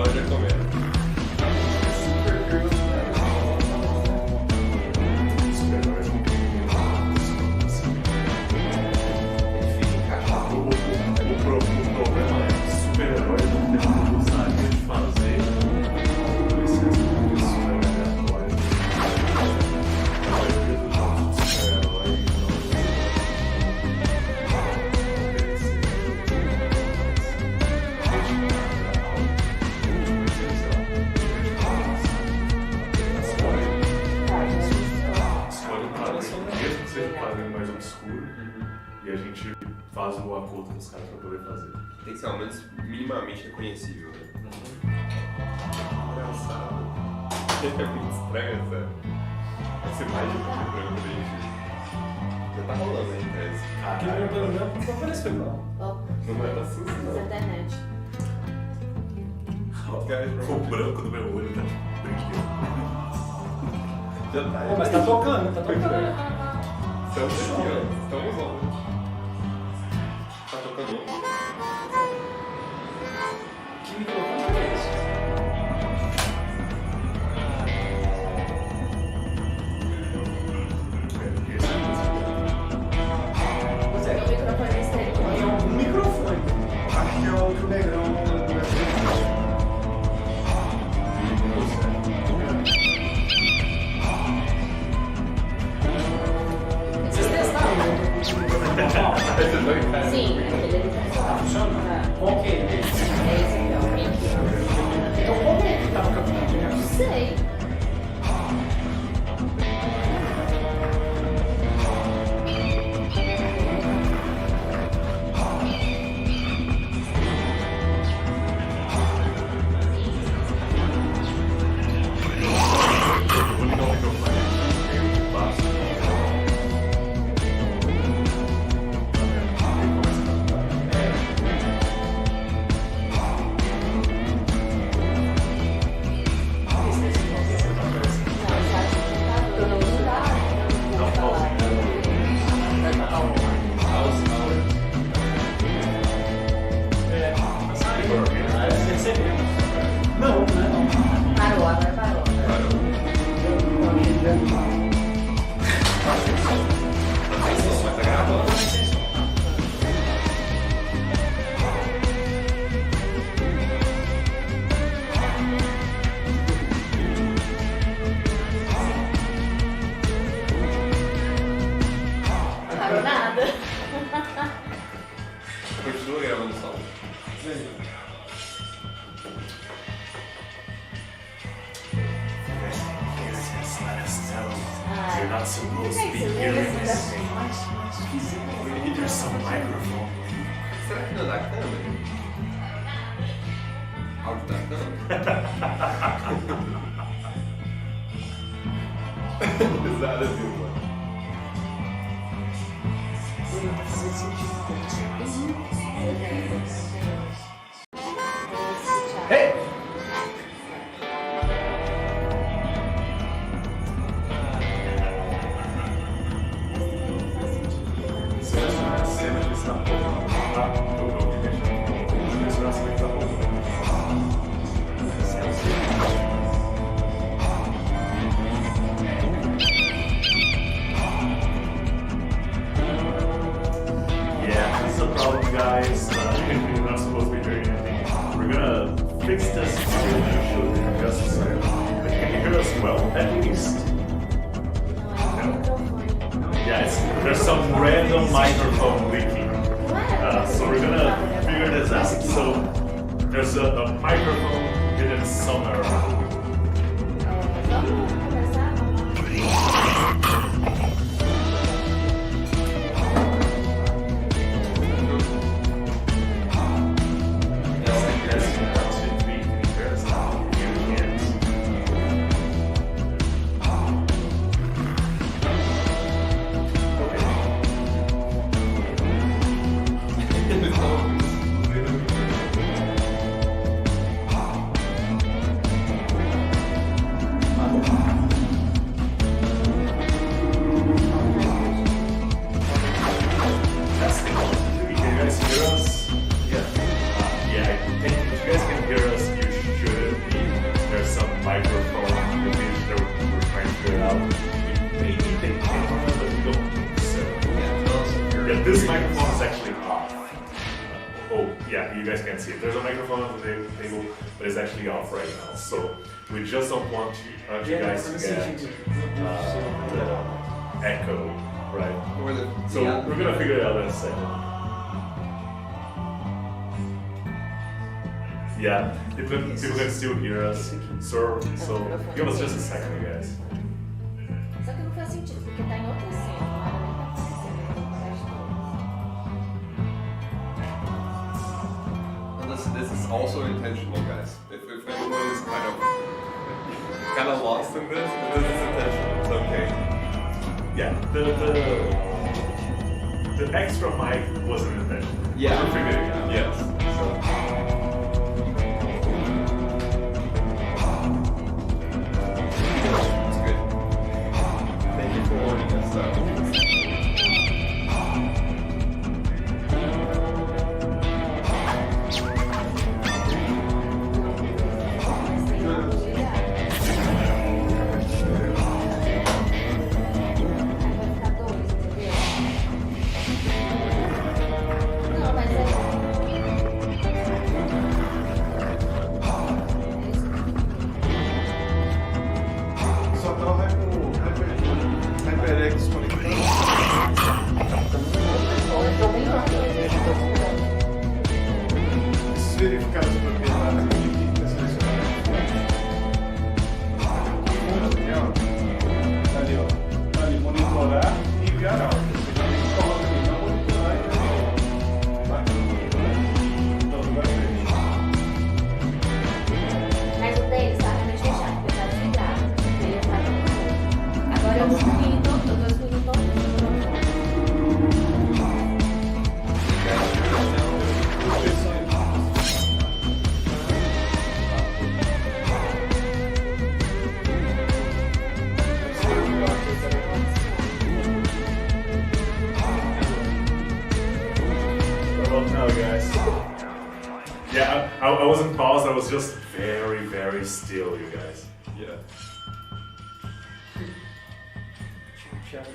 já comendo. E a gente faz o acordo com os caras pra poder fazer. Tem que ser ao menos minimamente reconhecível, né? Engraçado. É muito estranho, sério. Vai ser mais de um programa pra gente. Já tá rolando aí, tese. Aqui no meu programa não apareceu, não. Não vai dar susto, não. Internet. O branco do meu olho tá brinquedo. Já tá. Pô, mas tá tocando, tá tocando. Estamos aqui, ó. Estamos on. Tá tocando. Que microfone é esse? Pois é. O microfone externo. É um microfone. Acho que é o que o negrão. Vocês testaram? Sim, aquele ali Tá funcionando? Qual que é ele? é esse aqui, ó. Então qual que é que tá no campeonato? Não sei. Não, não. Parou, agora parou. Tá gravando. Parou nada. Continua gravando só. You're not supposed to be hearing this. There's some microphone. Será que não dá câmera? Áudio da câmera? Pesada, viu, mano? Hey! Cena que está rolando. Selecionar a cena que está rolando. Yeah, this is a problem, guys. You're not supposed to be doing anything. We're gonna fix this and show you just a second. But can you hear us well, at least? Yeah, there's some random microphone leaking. So we're gonna figure this out. So there's a microphone hidden somewhere around. Vamos conversar? you guys can't see it. There's a microphone on the table, but it's actually off right now. So we just don't want you guys to get echo, right? So we're gonna figure it out in a second. Yeah, people can still hear us. So give us just a second, you guys. Só que não faz sentido, porque tá em outra cena, não era nem pra Listen, this is also intentional, guys. If anyone is kind of lost in this is intentional. It's okay. Yeah, the extra mic wasn't intentional. Yeah. We're figuring it out. Yes. It's good. Thank you for warning us, though. Só tá o HyperX conectado. Se verificar as propriedades aqui, tá ali, ó. Tá ali, monitorar e enviar áudio. Você já coloca ali, não monitorar e enviar. Então, vai ver. Mas o dele está realmente fechado, porque tá desligado. Ele tá todo mundo. Agora eu tô excluindo todo mundo. What about now, guys? Yeah, I wasn't paused, I was just very, very still, you guys. Yeah.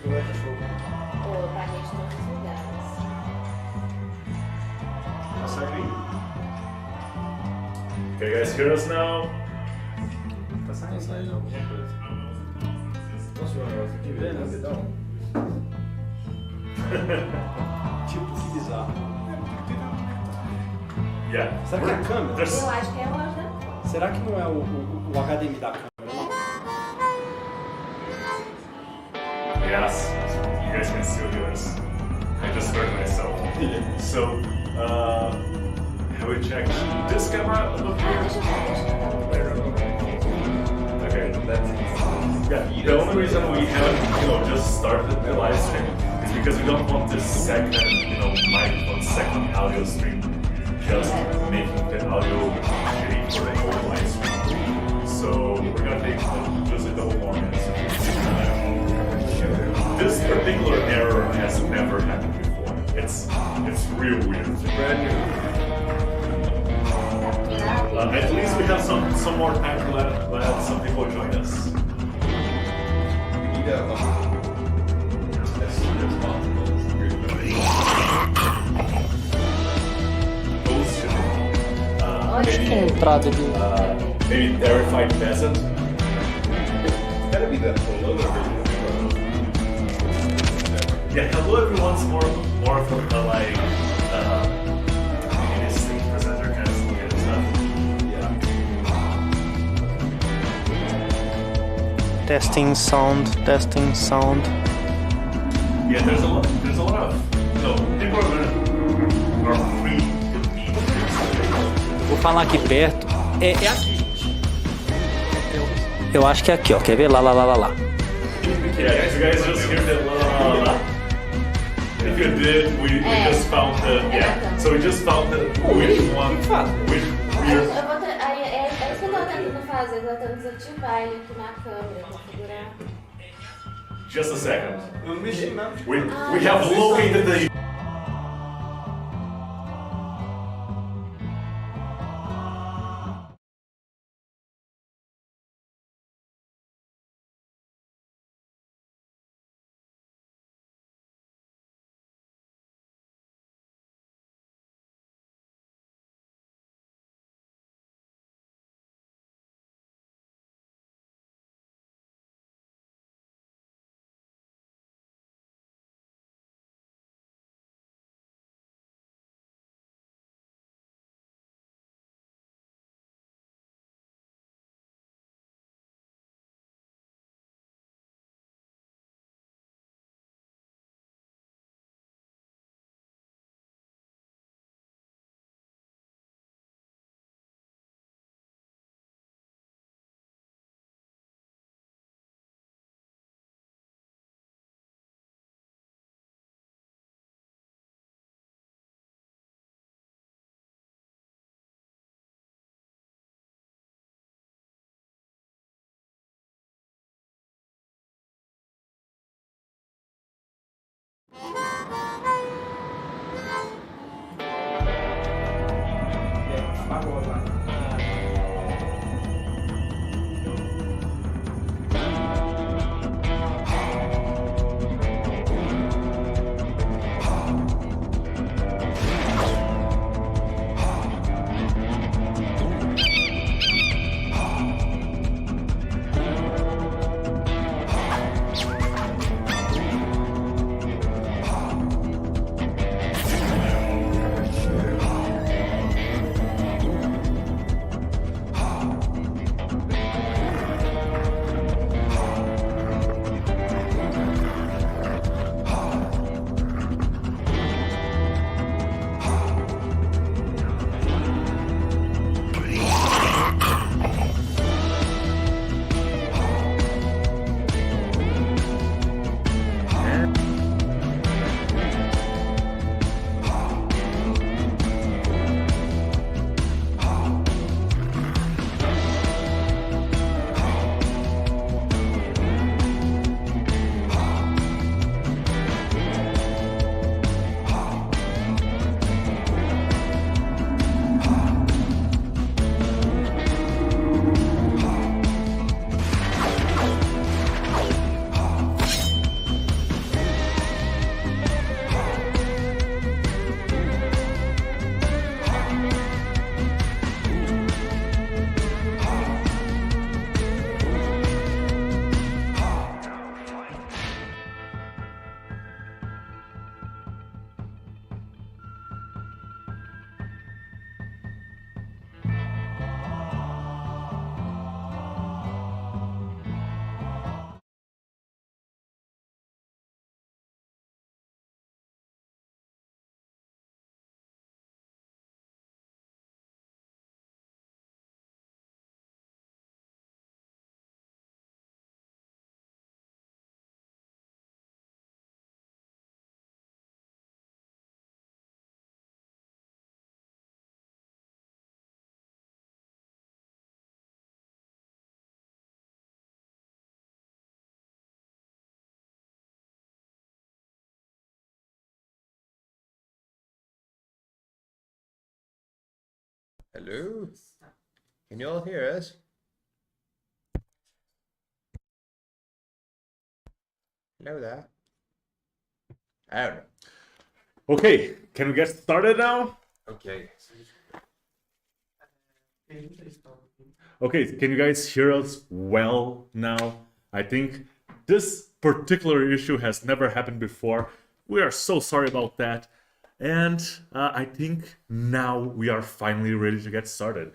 Pô, tá gente em todos os lugares. Okay, guys, hear us now? Tá saindo alguma coisa. Posso ver um negócio aqui, velho? Rapidão. Tipo, que bizarro. Yeah. Será que é a câmera? There's- Eu acho que é a loja da Será que não é o HDMI da câmera? Yes, you guys can still hear us. I just heard myself. So, have we checked this camera over here? deixa eu ver. Okay, that's yeah. The only reason we haven't, just started the live stream is because we don't want this second, microphone, second audio stream just making the audio shitty for the whole live stream. So we're gonna take just a couple more minutes. This particular error has never happened before. It's real weird. It's brand new. At least we have some more time to let some people join us. We need as soon as possible. Those should maybe, Entrada de. maybe terrified peasant. It's gotta be that whole other version. Yeah, hello everyone's more of a like interesting presenter kind of stuff. Testing sound, testing sound. Yeah, there's a lot of people are free to be. Vou falar aqui perto. É aqui, gente. Eu acho que é aqui, ó. Quer ver? Lá. Yeah, you guys just hear that la la la. If you did, we just found the so we just found which weird. Eu vou é isso que eu tô tentando fazer, eu tô tentando desativar ele aqui na câmera, configurar. Just a second. Eu não mexi nada. We have located the Pagou lá. Hello? Can you all hear us? Hello there. I don't know. Okay, can we get started now? Okay. Okay, can you guys hear us well now? I think this particular issue has never happened before. We are so sorry about that. And I think now we are finally ready to get started.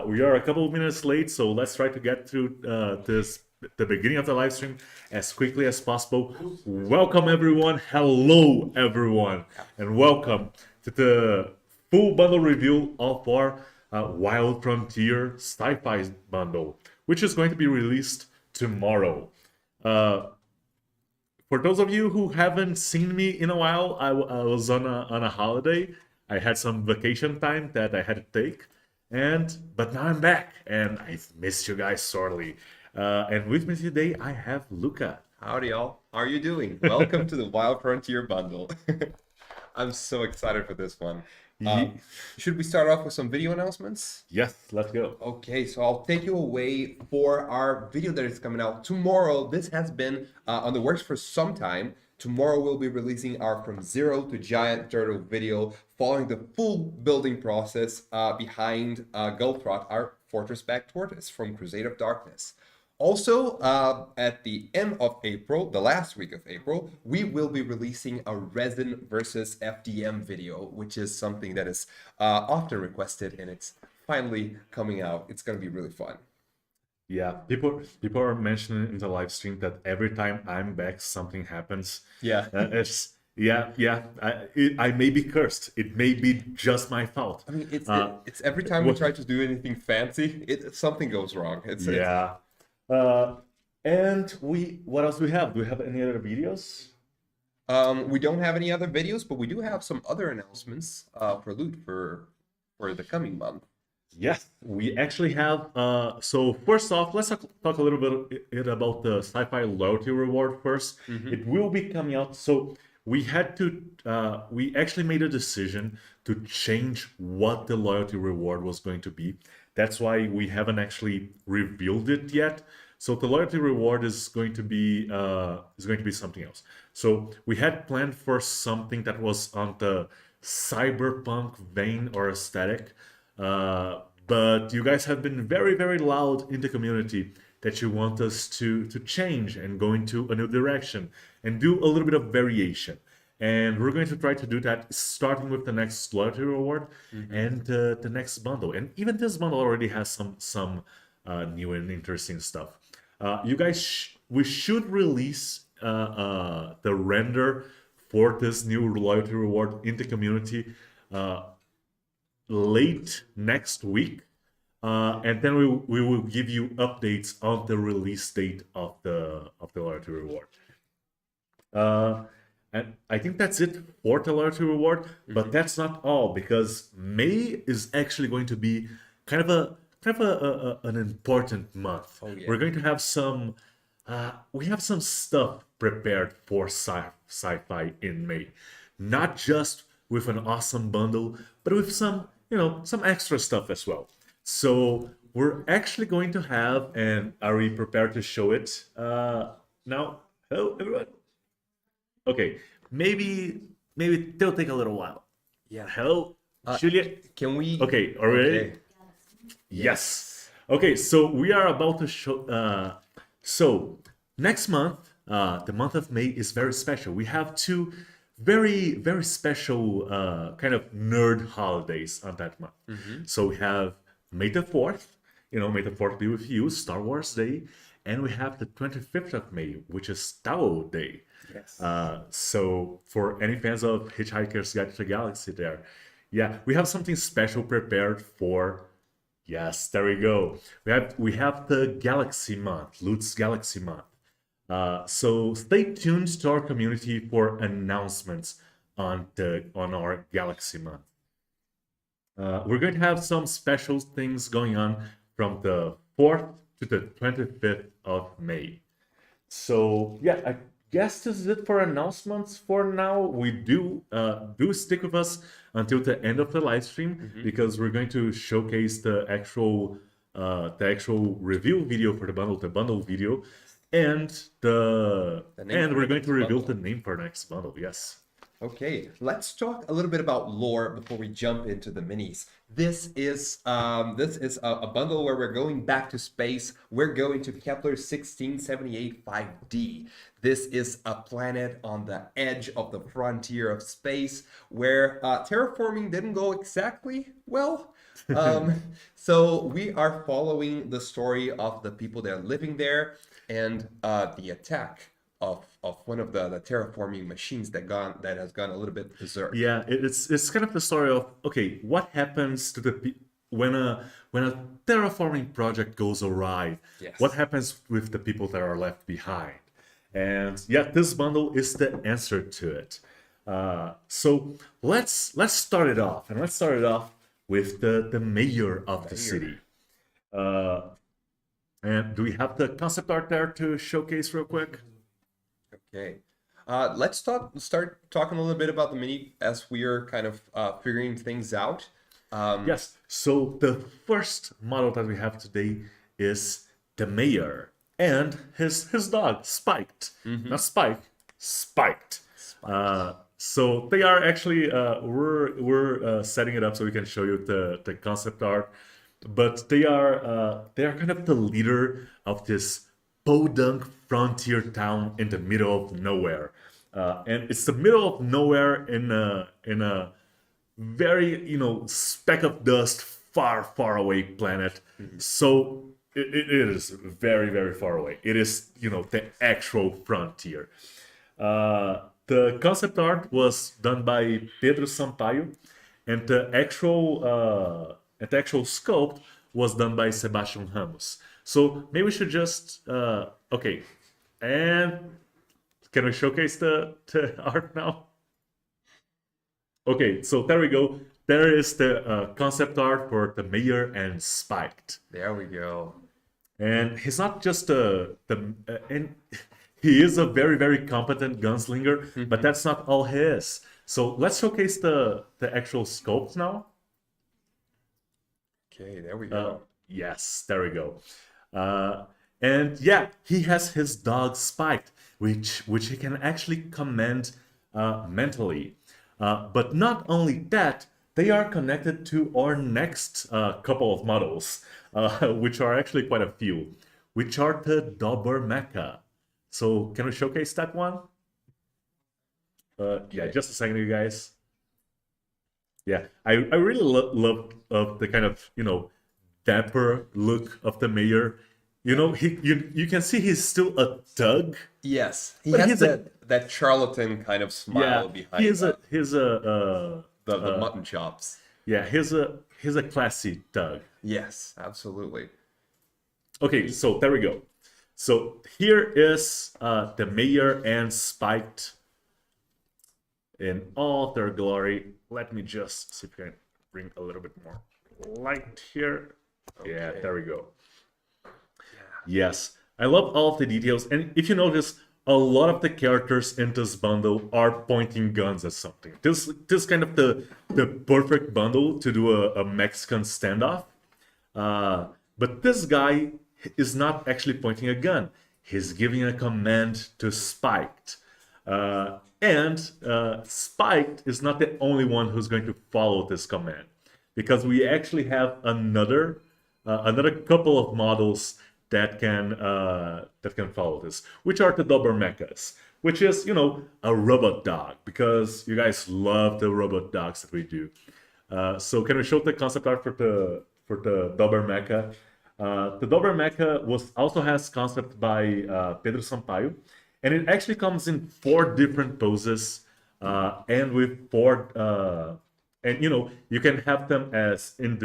We are a couple of minutes late, so let's try to get through the beginning of the live stream as quickly as possible. Welcome everyone, hello everyone, and welcome to the full bundle review of our Wild Frontier Sci-Fi bundle, which is going to be released tomorrow. For those of you who haven't seen me in a while, I was on a holiday. I had some vacation time that I had to take, but now I'm back, and I missed you guys sorely. And with me today, I have Luca. Howdy, y'all. How are you doing? Welcome to the Wild Frontier bundle. I'm so excited for this one. Should we start off with some video announcements? Yes, let's go. Okay, so I'll take you away for our video that is coming out tomorrow. This has been on the works for some time. Tomorrow we'll be releasing our From Zero to Giant Turtle video, following the full building process behind Gullthrot, our fortress-backed tortoise from Crusade of Darkness. Also, at the end of April, the last week of April, we will be releasing a resin versus FDM video, which is something that is often requested, and it's finally coming out. It's going to be really fun. Yeah, people are mentioning in the live stream that every time I'm back, something happens. Yeah. I may be cursed. It may be just my fault. I mean, it's every time we try to do anything fancy, something goes wrong. And what else do we have? Do we have any other videos? We don't have any other videos, but we do have some other announcements for loot for the coming month. Yes, we actually have. So first off, let's talk a little bit about the Sci-Fi loyalty reward first. It will be coming out. So we had to we actually made a decision to change what the loyalty reward was going to be. That's why we haven't actually revealed it yet. So the loyalty reward is going to be something else. So we had planned for something that was on the cyberpunk vein or aesthetic, but you guys have been very, very loud in the community that you want us to change and go into a new direction and do a little bit of variation. And we're going to try to do that starting with the next loyalty reward and the next bundle. And even this bundle already has some new and interesting stuff. You guys, we should release the render for this new loyalty reward in the community late next week. And then we will give you updates on the release date of the loyalty reward. And I think that's it for the loyalty reward, but that's not all, because May is actually going to be kind of an important month. Oh, yeah. We're going to have some we have some stuff prepared for sci-fi in May, not just with an awesome bundle, but with some some extra stuff as well. So we're actually going to have, and are we prepared to show it now? Hello, everyone. Okay, maybe it'll take a little while. Yeah. Hello, Julia. Can we? Okay, are we ready? Okay. Yes. Okay, so we are about to show. So next month, the month of May is very special. We have two very, very special kind of nerd holidays on that month. So we have May the 4th. May the 4th be with you, Star Wars Day. And we have the 25th of May, which is Tao Day. Yes. So for any fans of Hitchhiker's Guide to the Galaxy there, yeah, we have something special prepared for. Yes, there we go. We have the Galaxy Month, Lutz Galaxy Month. So stay tuned to our community for announcements on our Galaxy Month. We're going to have some special things going on from the 4th to the 25th of May. So yeah, I guess this is it for announcements for now. We do stick with us until the end of the live stream, because we're going to showcase the actual review video for the bundle video, and we're going to reveal the name for next bundle. Yes. Okay, let's talk a little bit about lore before we jump into the minis. This is a bundle where we're going back to space. We're going to Kepler 1678 5D. This is a planet on the edge of the frontier of space where terraforming didn't go exactly well. So we are following the story of the people that are living there and the attack of one of the terraforming machines that has gone a little bit berserk. Yeah, it's kind of the story of, okay, what happens to when a terraforming project goes awry? Yes. What happens with the people that are left behind? And yeah, this bundle is the answer to it. So let's start it off, and let's start it off with the mayor of the city. And do we have the concept art there to showcase real quick? Okay, let's start talking a little bit about the mini as we are kind of figuring things out. Yes, so the first model that we have today is the mayor and his dog, Spiked. Not Spike, Spiked. So they are actually, we're setting it up so we can show you the concept art, but they are kind of the leader of this podunk frontier town in the middle of nowhere, and it's the middle of nowhere in a very speck of dust, far away planet. So it is very, very far away. It is the actual frontier. The concept art was done by Pedro Sampaio, and the actual sculpt was done by Sebastian Ramos. So maybe we should just okay, and can we showcase the art now? Okay, so there we go. There is the concept art for the mayor and Spiked. There we go. And he's not just and he is a very, very competent gunslinger, but that's not all he is. So let's showcase the actual scopes now. Okay, there we go. Yes, there we go. And yeah, he has his dog Spiked, which he can actually command mentally. But not only that, they are connected to our next couple of models, which are actually quite a few, which are the Dobber Mecha. So can we showcase that one? Yeah, just a second, you guys. Yeah, I really love the kind of, dapper look of the mayor. You can see he's still a thug. Yes, he But has he's that charlatan kind of smile behind he's that. the Mutton chops. yeah, he's a classy thug. Yes, absolutely. Okay, so there we go. So here is the mayor and Spiked in all their glory. Let me just see if I can bring a little bit more light here. Yeah, there we go. Yes, I love all of the details. And if you notice, a lot of the characters in this bundle are pointing guns at something. This kind of the perfect bundle to do a Mexican standoff. But this guy is not actually pointing a gun. He's giving a command to Spiked. And Spiked is not the only one who's going to follow this command, because we actually have another couple of models that can follow this, which are the Dobber Mechas, which is a robot dog, because you guys love the robot dogs that we do. So can we show the concept art for the Dobber Mecha? The Dobber Mecha also has concept by Pedro Sampaio, and it actually comes in 4 different poses, and with 4 and you can have them as in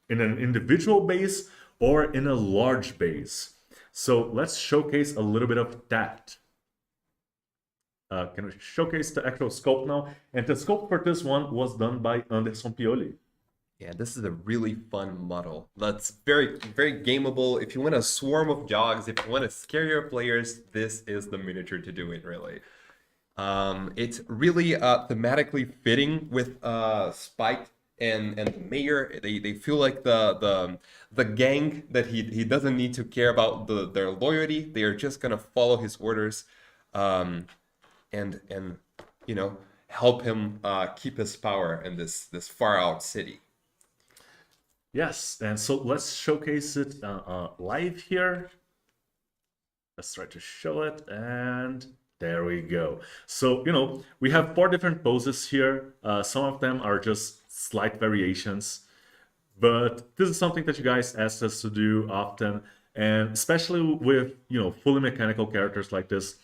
an individual base or in a large base. So let's showcase a little bit of that. Can we showcase the actual scope now? And the scope for this one was done by Anderson Pioli. Yeah, this is a really fun model. That's very, very gameable. If you want a swarm of dogs, if you want to scare your players, this is the miniature to do it, really. It's really thematically fitting with Spike and the mayor. They feel like the gang that he doesn't need to care about their loyalty. They are just gonna follow his orders, and help him keep his power in this far out city. Yes, and so let's showcase it live here. Let's try to show it, and there we go. So, we have 4 different poses here. Some of them are just slight variations, but this is something that you guys asked us to do often, and especially with, fully mechanical characters like this.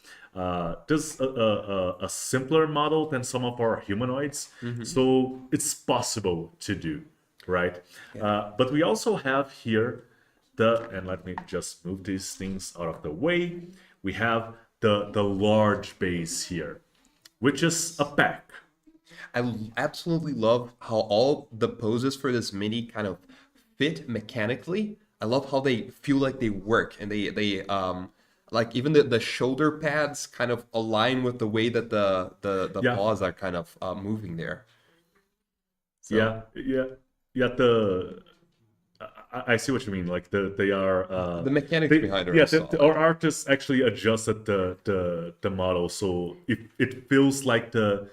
This is a simpler model than some of our humanoids, so it's possible to do. Right, but we also have here and let me just move these things out of the way. We have the large base here, which is a pack. I absolutely love how all the poses for this mini kind of fit mechanically. I love how they feel like they work, and they like even the shoulder pads kind of align with the way that the paws are kind of moving there. So. Yeah, I see what you mean. Like they are the mechanics behind it. Yeah, our artists actually adjusted the model, so it feels like the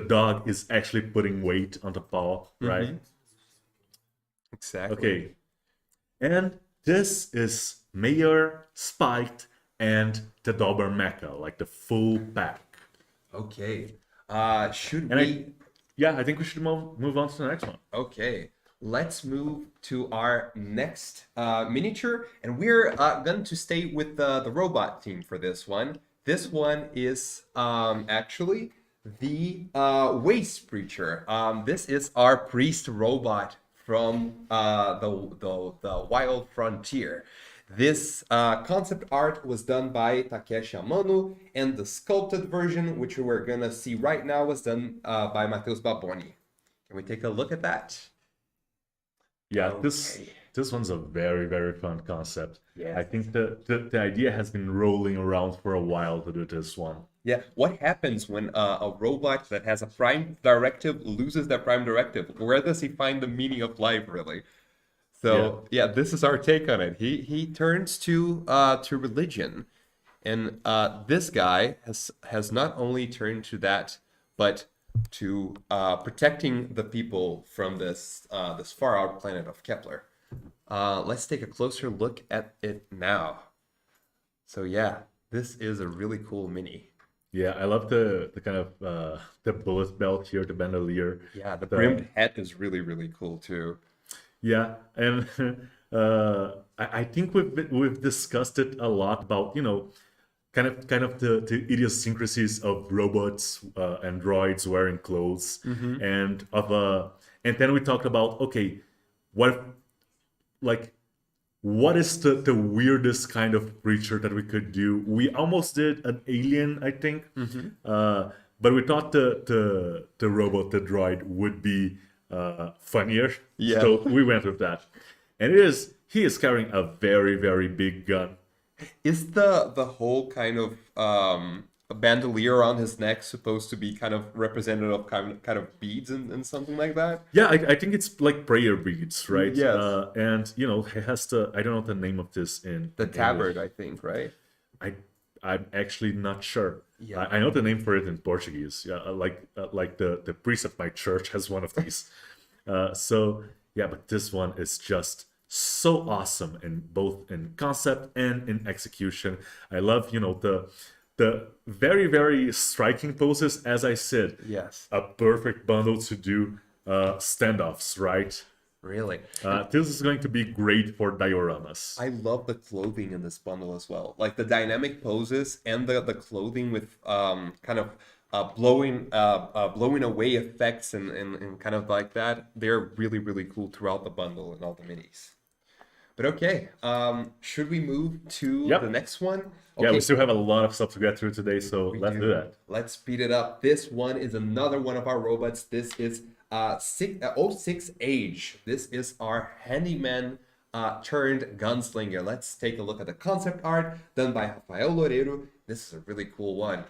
dog is actually putting weight on the paw, right? Exactly. Okay, and this is Mayor, Spiked, and the Dobber Mecha, like the full pack. Okay. I think we should move on to the next one. Okay. Let's move to our next miniature, and we're going to stay with the robot theme for this one. This one is actually the Waste Preacher. This is our priest robot from the Wild Frontier. This concept art was done by Takeshi Amano, and the sculpted version, which we're gonna see right now, was done by Matheus Baboni. Can we take a look at that? Yeah, Okay. This one's a very, very fun concept. Yes. I think the idea has been rolling around for a while to do this one. Yeah, what happens when a robot that has a prime directive loses that prime directive? Where does he find the meaning of life, really? So yeah, this is our take on it. He turns to religion, and this guy has not only turned to that, but to protecting the people from this this far out planet of Kepler. Let's take a closer look at it now. So yeah, this is a really cool mini. Yeah, I love the kind of the bullet belt here, the bandolier. Yeah, the brimmed hat is really, really cool too. Yeah, and I think we've discussed it a lot about, you know, kind of the idiosyncrasies of robots and droids wearing clothes, and then we talked about, okay, what is the weirdest kind of creature that we could do? We almost did an alien, I think, but we thought the robot, the droid, would be funnier. Yeah. So we went with that, and he is carrying a very, very big gun. Is the whole kind of a bandolier around his neck supposed to be kind of representative of kind of beads and something like that? Yeah, I think it's like prayer beads, right? Yes. And you know, he has I don't know the name of this in The in tabard, English. I think, right? I'm actually not sure. Yeah. I know the name for it in Portuguese. Yeah, like the priest of my church has one of these. So yeah, but this one is just so awesome in both in concept and in execution. I love, you know, the very, very striking poses. As I said, Yes. a perfect bundle to do standoffs, right? Really. This is going to be great for dioramas. I love the clothing in this bundle as well. Like the dynamic poses and the clothing with kind of blowing away effects and kind of like that. They're really, really cool throughout the bundle and all the minis. But okay, should we move to Yep. the next one? Yeah, Okay, we still have a lot of stuff to get through today, so let's do that. Let's speed it up. This one is another one of our robots. This is 06 Age. This is our handyman turned gunslinger. Let's take a look at the concept art done by Rafael Loureiro. This is a really cool one.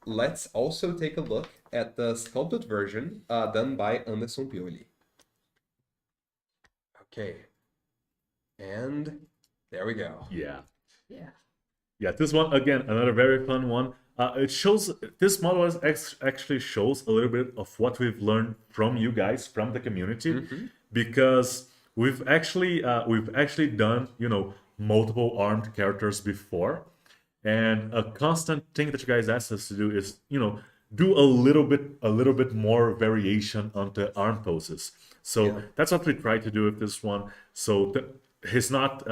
Let's also take a look at the sculpted version done by Anderson Pioli. Okay. And there we go. Yeah. Yeah. Yeah, this one, again, another very fun one. It shows, this model actually shows a little bit of what we've learned from you guys, from the community, because we've actually done, you know, multiple armed characters before, and a constant thing that you guys asked us to do is, you know, do a little bit more variation on the arm poses. So that's what we tried to do with this one. So he's not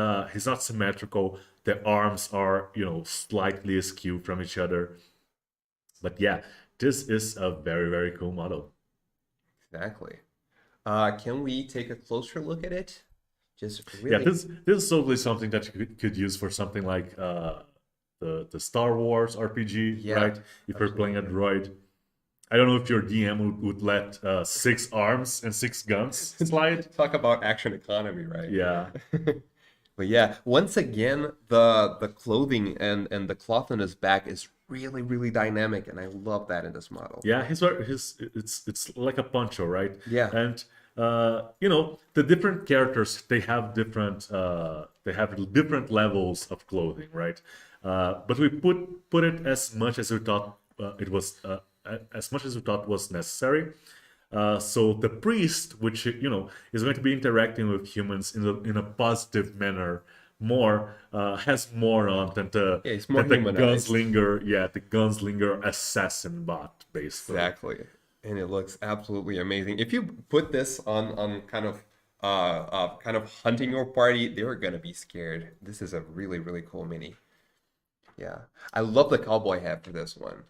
symmetrical. The arms are, you know, slightly askew from each other. But yeah, this is a very, very cool model. Exactly. Can we take a closer look at it? Just really... Yeah, this is totally something that you could use for something like the Star Wars RPG, right? If you're playing a droid. I don't know if your DM would let 6 arms and 6 guns slide. Talk about action economy, right? Yeah. But yeah, once again, the clothing and the cloth on his back is really, really dynamic, and I love that in this model. Yeah, it's like a poncho, right? Yeah. And you know, the different characters, they have different levels of clothing, right? But we put it as much as we thought was necessary. So the priest, which, you know, is going to be interacting with humans in a positive manner, has more on than the gunslinger. Yeah, the gunslinger assassin bot, basically. Exactly, and it looks absolutely amazing. If you put this on kind of hunting your party, they're gonna be scared. This is a really, really cool mini. Yeah, I love the cowboy hat for this one.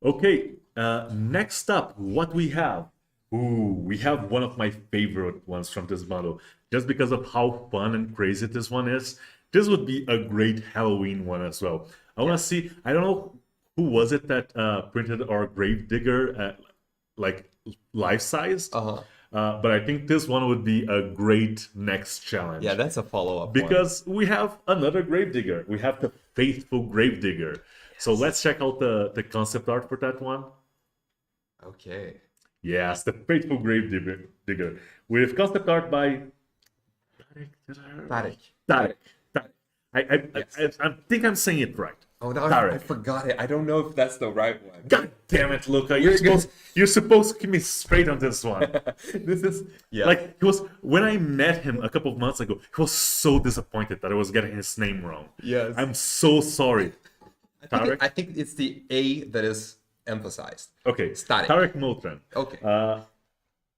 Okay, next up, what we have? Ooh, we have one of my favorite ones from this model. Just because of how fun and crazy this one is, this would be a great Halloween one as well. I want to see, I don't know who was it that printed our Gravedigger like life-sized. Uh-huh. But I think this one would be a great next challenge. Yeah, that's a follow-up Because we have another Gravedigger. We have the Faithful Gravedigger. So let's check out the concept art for that one. one. Okay. Yes, the Faithful Gravedigger. With concept art by Tarek. Tarek. I Yes. think I'm saying it right. Oh, no, I Tarek. forgot it. I don't know if that's the right one. God damn it, Luca! You're supposed to keep me straight on this one. This is yeah. Like he was when I met him a couple of months ago. He was so disappointed that I was getting his name wrong. Yes. I'm so sorry, Tarek. I think it's the A that is emphasized. Okay, Tarek. Tarek Motran. Okay.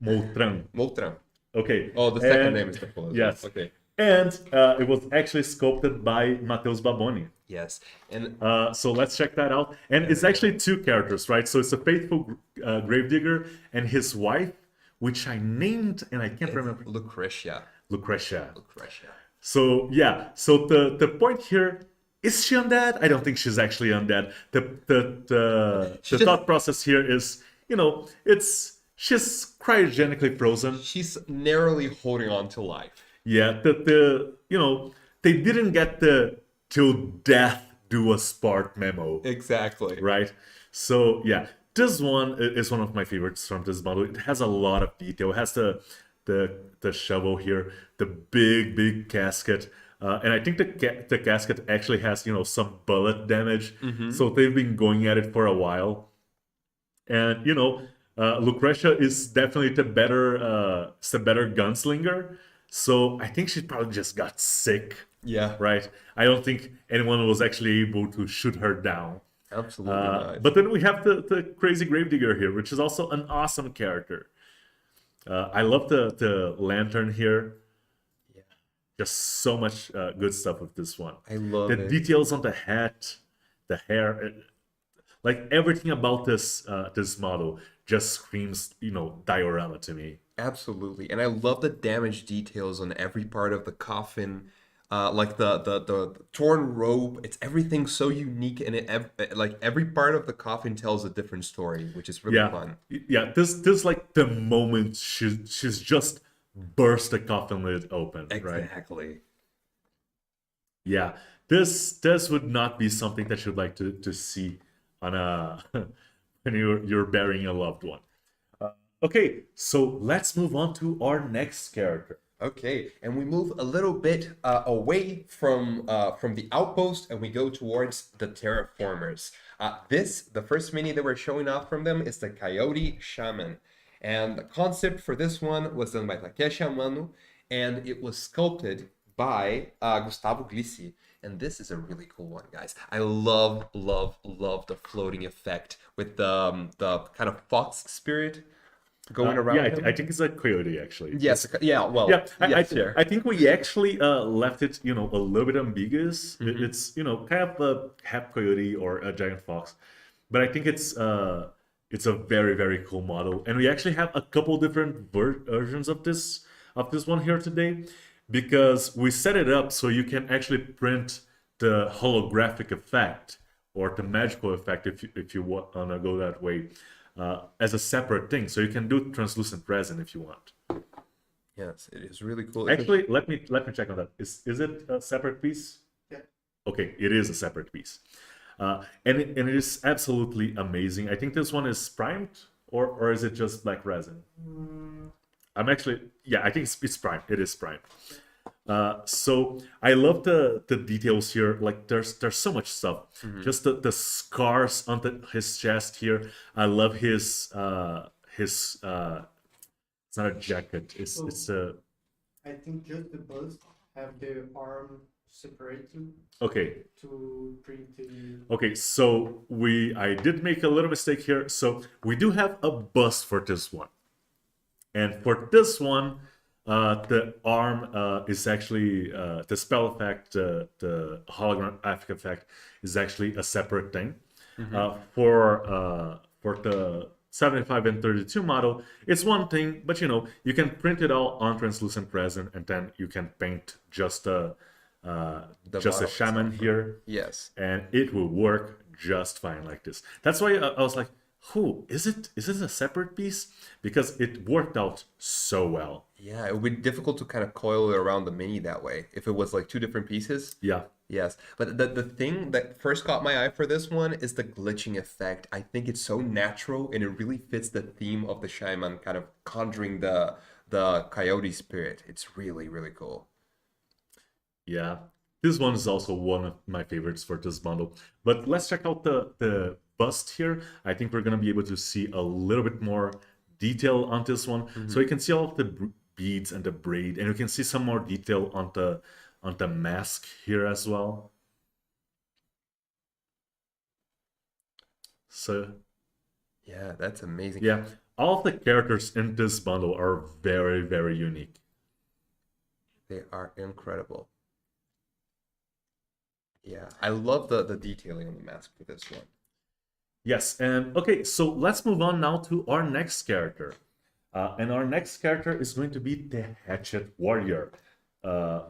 Motran. Motran. Okay. Oh, the second And- name is the full. Yes. Okay. And it was actually sculpted by Mateus Baboni. Yes. And So let's check that out. And it's actually two characters, right? So it's a faithful gravedigger and his wife, which I named and I can't remember. Lucretia. Lucretia. Lucretia. So yeah. So the point here is she undead? I don't think she's actually undead. The just- thought process here is, she's cryogenically frozen. She's narrowly holding on to life. Yeah, they didn't get the till death do us part memo, Exactly. right? So yeah, this one is one of my favorites from this model. It has a lot of detail. It has the shovel here, the big casket, and I think the casket actually has some bullet damage. So they've been going at it for a while, and Lucretia is definitely the better gunslinger. So I think she probably just got sick, Yeah. right? I don't think anyone was actually able to shoot her down. Absolutely not. But then we have the crazy gravedigger here, which is also an awesome character. I love the lantern here. Yeah. Just so much good stuff with this one. I love The it. details on the hat, the hair, like everything about this model just screams, diorama to me. Absolutely. And I love the damage details on every part of the coffin. Like the torn robe, it's everything so unique, and like every part of the coffin tells a different story, which is really fun. Yeah, this like the moment she's just burst the coffin lid open, right? Exactly. Yeah, this would not be something that you'd like to see on a when you're burying a loved one. Okay, so let's move on to our next character. Okay, and we move a little bit away from the outpost, and we go towards the terraformers. The first mini that we're showing off from them is the Coyote Shaman, and the concept for this one was done by Takeshi Amano, and it was sculpted by Gustavo Glissi. And this is a really cool one, guys. I love the floating effect with the kind of fox spirit going around. Yeah, him. I think it's a coyote actually. Yes. Yeah. Well. Yeah, yes, there. I think we actually left it, a little bit ambiguous. It's, kind of a half coyote or a giant fox, but I think it's a very, very cool model, and we actually have a couple different versions of this one here today, because we set it up so you can actually print the holographic effect or the magical effect if you want to go that way. As a separate thing, so you can do translucent resin if you want. Yes, it is really cool. Actually, let me check on that. Is it a separate piece? Yeah. Okay, it is a separate piece, and it is absolutely amazing. I think this one is primed, or is it just black resin? I'm actually, I think it's primed. It is primed. So I love the details here. Like there's so much stuff. Just the scars on his chest here. I love his it's not a jacket. It's a I think just the bust have the arm separated okay. to print the. Okay, so I did make a little mistake here. So we do have a bust for this one, and for this one. The arm is actually the spell effect, the holographic effect is actually a separate thing. For the 75 and 32 model, it's one thing, but you can print it all on translucent resin, and then you can paint just a shaman here, Yes. and it will work just fine like this. That's why I was like, who is it? Is it a separate piece? Because it worked out so well. Yeah, it would be difficult to kind of coil it around the mini that way if it was like two different pieces. Yeah. Yes, but the thing that first caught my eye for this one is the glitching effect. I think it's so natural and it really fits the theme of the shaman kind of conjuring the coyote spirit. It's really, really cool. Yeah, this one is also one of my favorites for this bundle. But let's check out the bust here. I think we're gonna be able to see a little bit more detail on this one. So you can see all of the beads and the braid, and you can see some more detail on the mask here as well. So Yeah, that's amazing. yeah, all of the characters in this bundle are very, very unique. They are incredible. Yeah, I love the detailing on the mask for this one. Yes, and okay, so let's move on now to our next character. And our next character is going to be the Hatchet Warrior,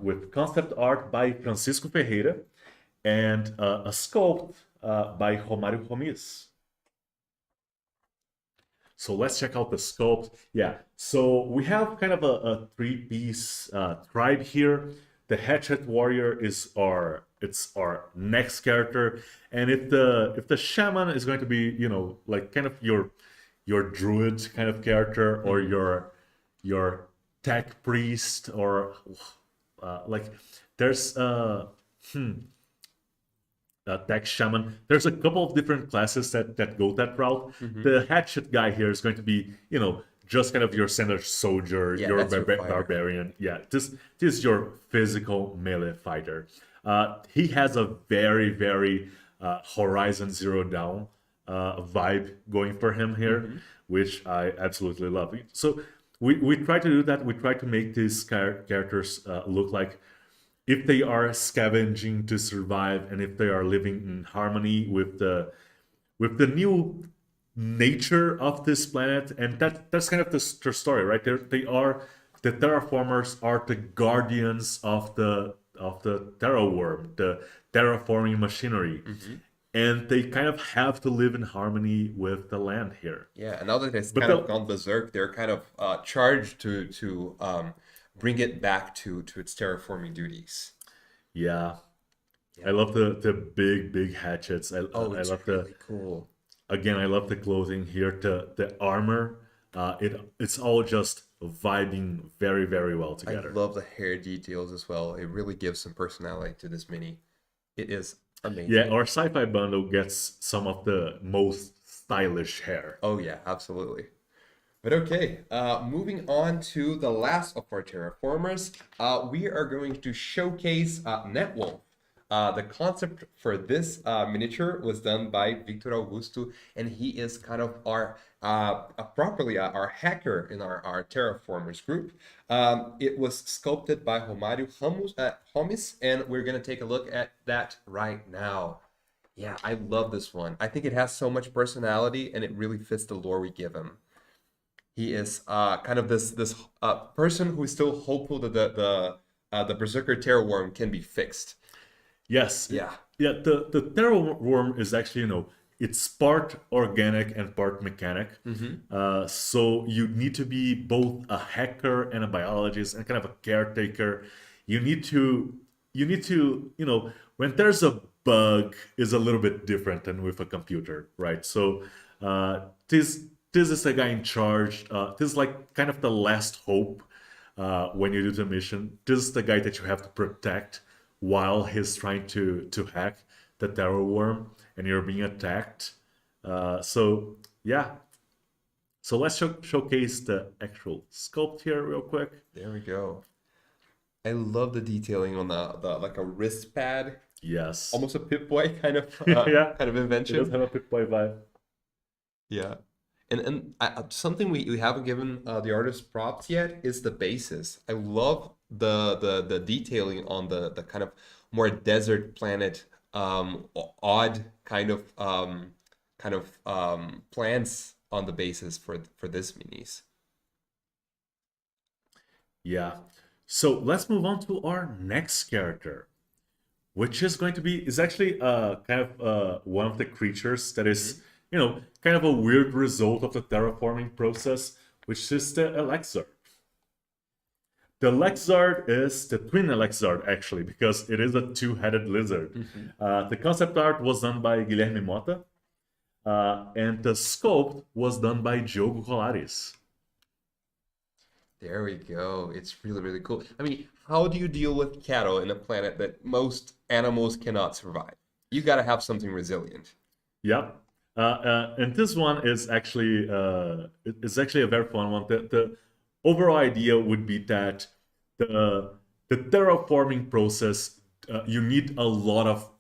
with concept art by Francisco Ferreira and a sculpt by Romário Gomes. So let's check out the sculpt. Yeah, so we have kind of a three-piece tribe here. The Hatchet Warrior is our next character, and if the shaman is going to be, you know, like kind of your druid kind of character, or your tech priest, or like there's a tech shaman. There's a couple of different classes that go that route. The hatchet guy here is going to be, you know, just kind of your standard soldier, Yeah, your that's your fighter. barbarian. Yeah, this is your physical melee fighter. He has a very, very Horizon Zero Dawn vibe going for him here, which I absolutely love. So we try to do that. We try to make these characters look like if they are scavenging to survive, and if they are living in harmony with the new nature of this planet. And that's kind of the story, right? They are the terraformers, are the guardians of the Terraworm, the terraforming machinery. And they kind of have to live in harmony with the land here. Yeah, and now that it's But kind of the- gone berserk, they're kind of charged to bring it back to its terraforming duties. Yeah. I love the big hatchets. I It's love really cool. again, I love the clothing here, the armor. It's all just vibing very, very well I together. love the hair details as well. It really gives some personality to this mini. It is amazing. Yeah, our sci-fi bundle gets some of the most stylish hair. Oh yeah, absolutely. But okay, moving on to the last of our terraformers, we are going to showcase Netwolf. The concept for this miniature was done by Victor Augusto, and he is kind of our properly our hacker in our terraformers group. It was sculpted by Romário Gomes, and we're gonna take a look at that right now. Yeah, I love this one. I think it has so much personality, and it really fits the lore we give him. He is kind of this person who is still hopeful that the Berserker Terraworm can be fixed. Yes. Yeah. Yeah, the Terraworm is actually, you know, it's part organic and part mechanic. So you need to be both a hacker and a biologist and kind of a caretaker. You need to, you know, when there's a bug is a little bit different than with a computer, right? So this is a guy in charge. This is like kind of the last hope when you do the mission. This is the guy that you have to protect while he's trying to hack the Terraworm and you're being attacked. So yeah. So let's showcase the actual sculpt here real quick. There we go. I love the detailing on the like a wrist pad, Yes. almost a Pip-Boy kind of Yeah. kind of It does invention. have a Pip-Boy vibe. Yeah. And something we haven't given the artist props yet is the bases. I love the detailing on the kind of more desert planet, odd kind of plants on the bases for this minis. Yeah. So let's move on to our next character, which is going to be is actually kind of one of the creatures that is, kind of a weird result of the terraforming process, which is the Elexard. The Lexard is the twin Elexard, actually, because it is a two-headed lizard. The concept art was done by Guilherme Mota, and the sculpt was done by Diogo Colares. There we go. It's really, really cool. I mean, how do you deal with cattle in a planet that most animals cannot survive? You got to have something resilient. Yep. And this one is actually it's actually a very fun one. The overall idea would be that the terraforming process, you need a lot of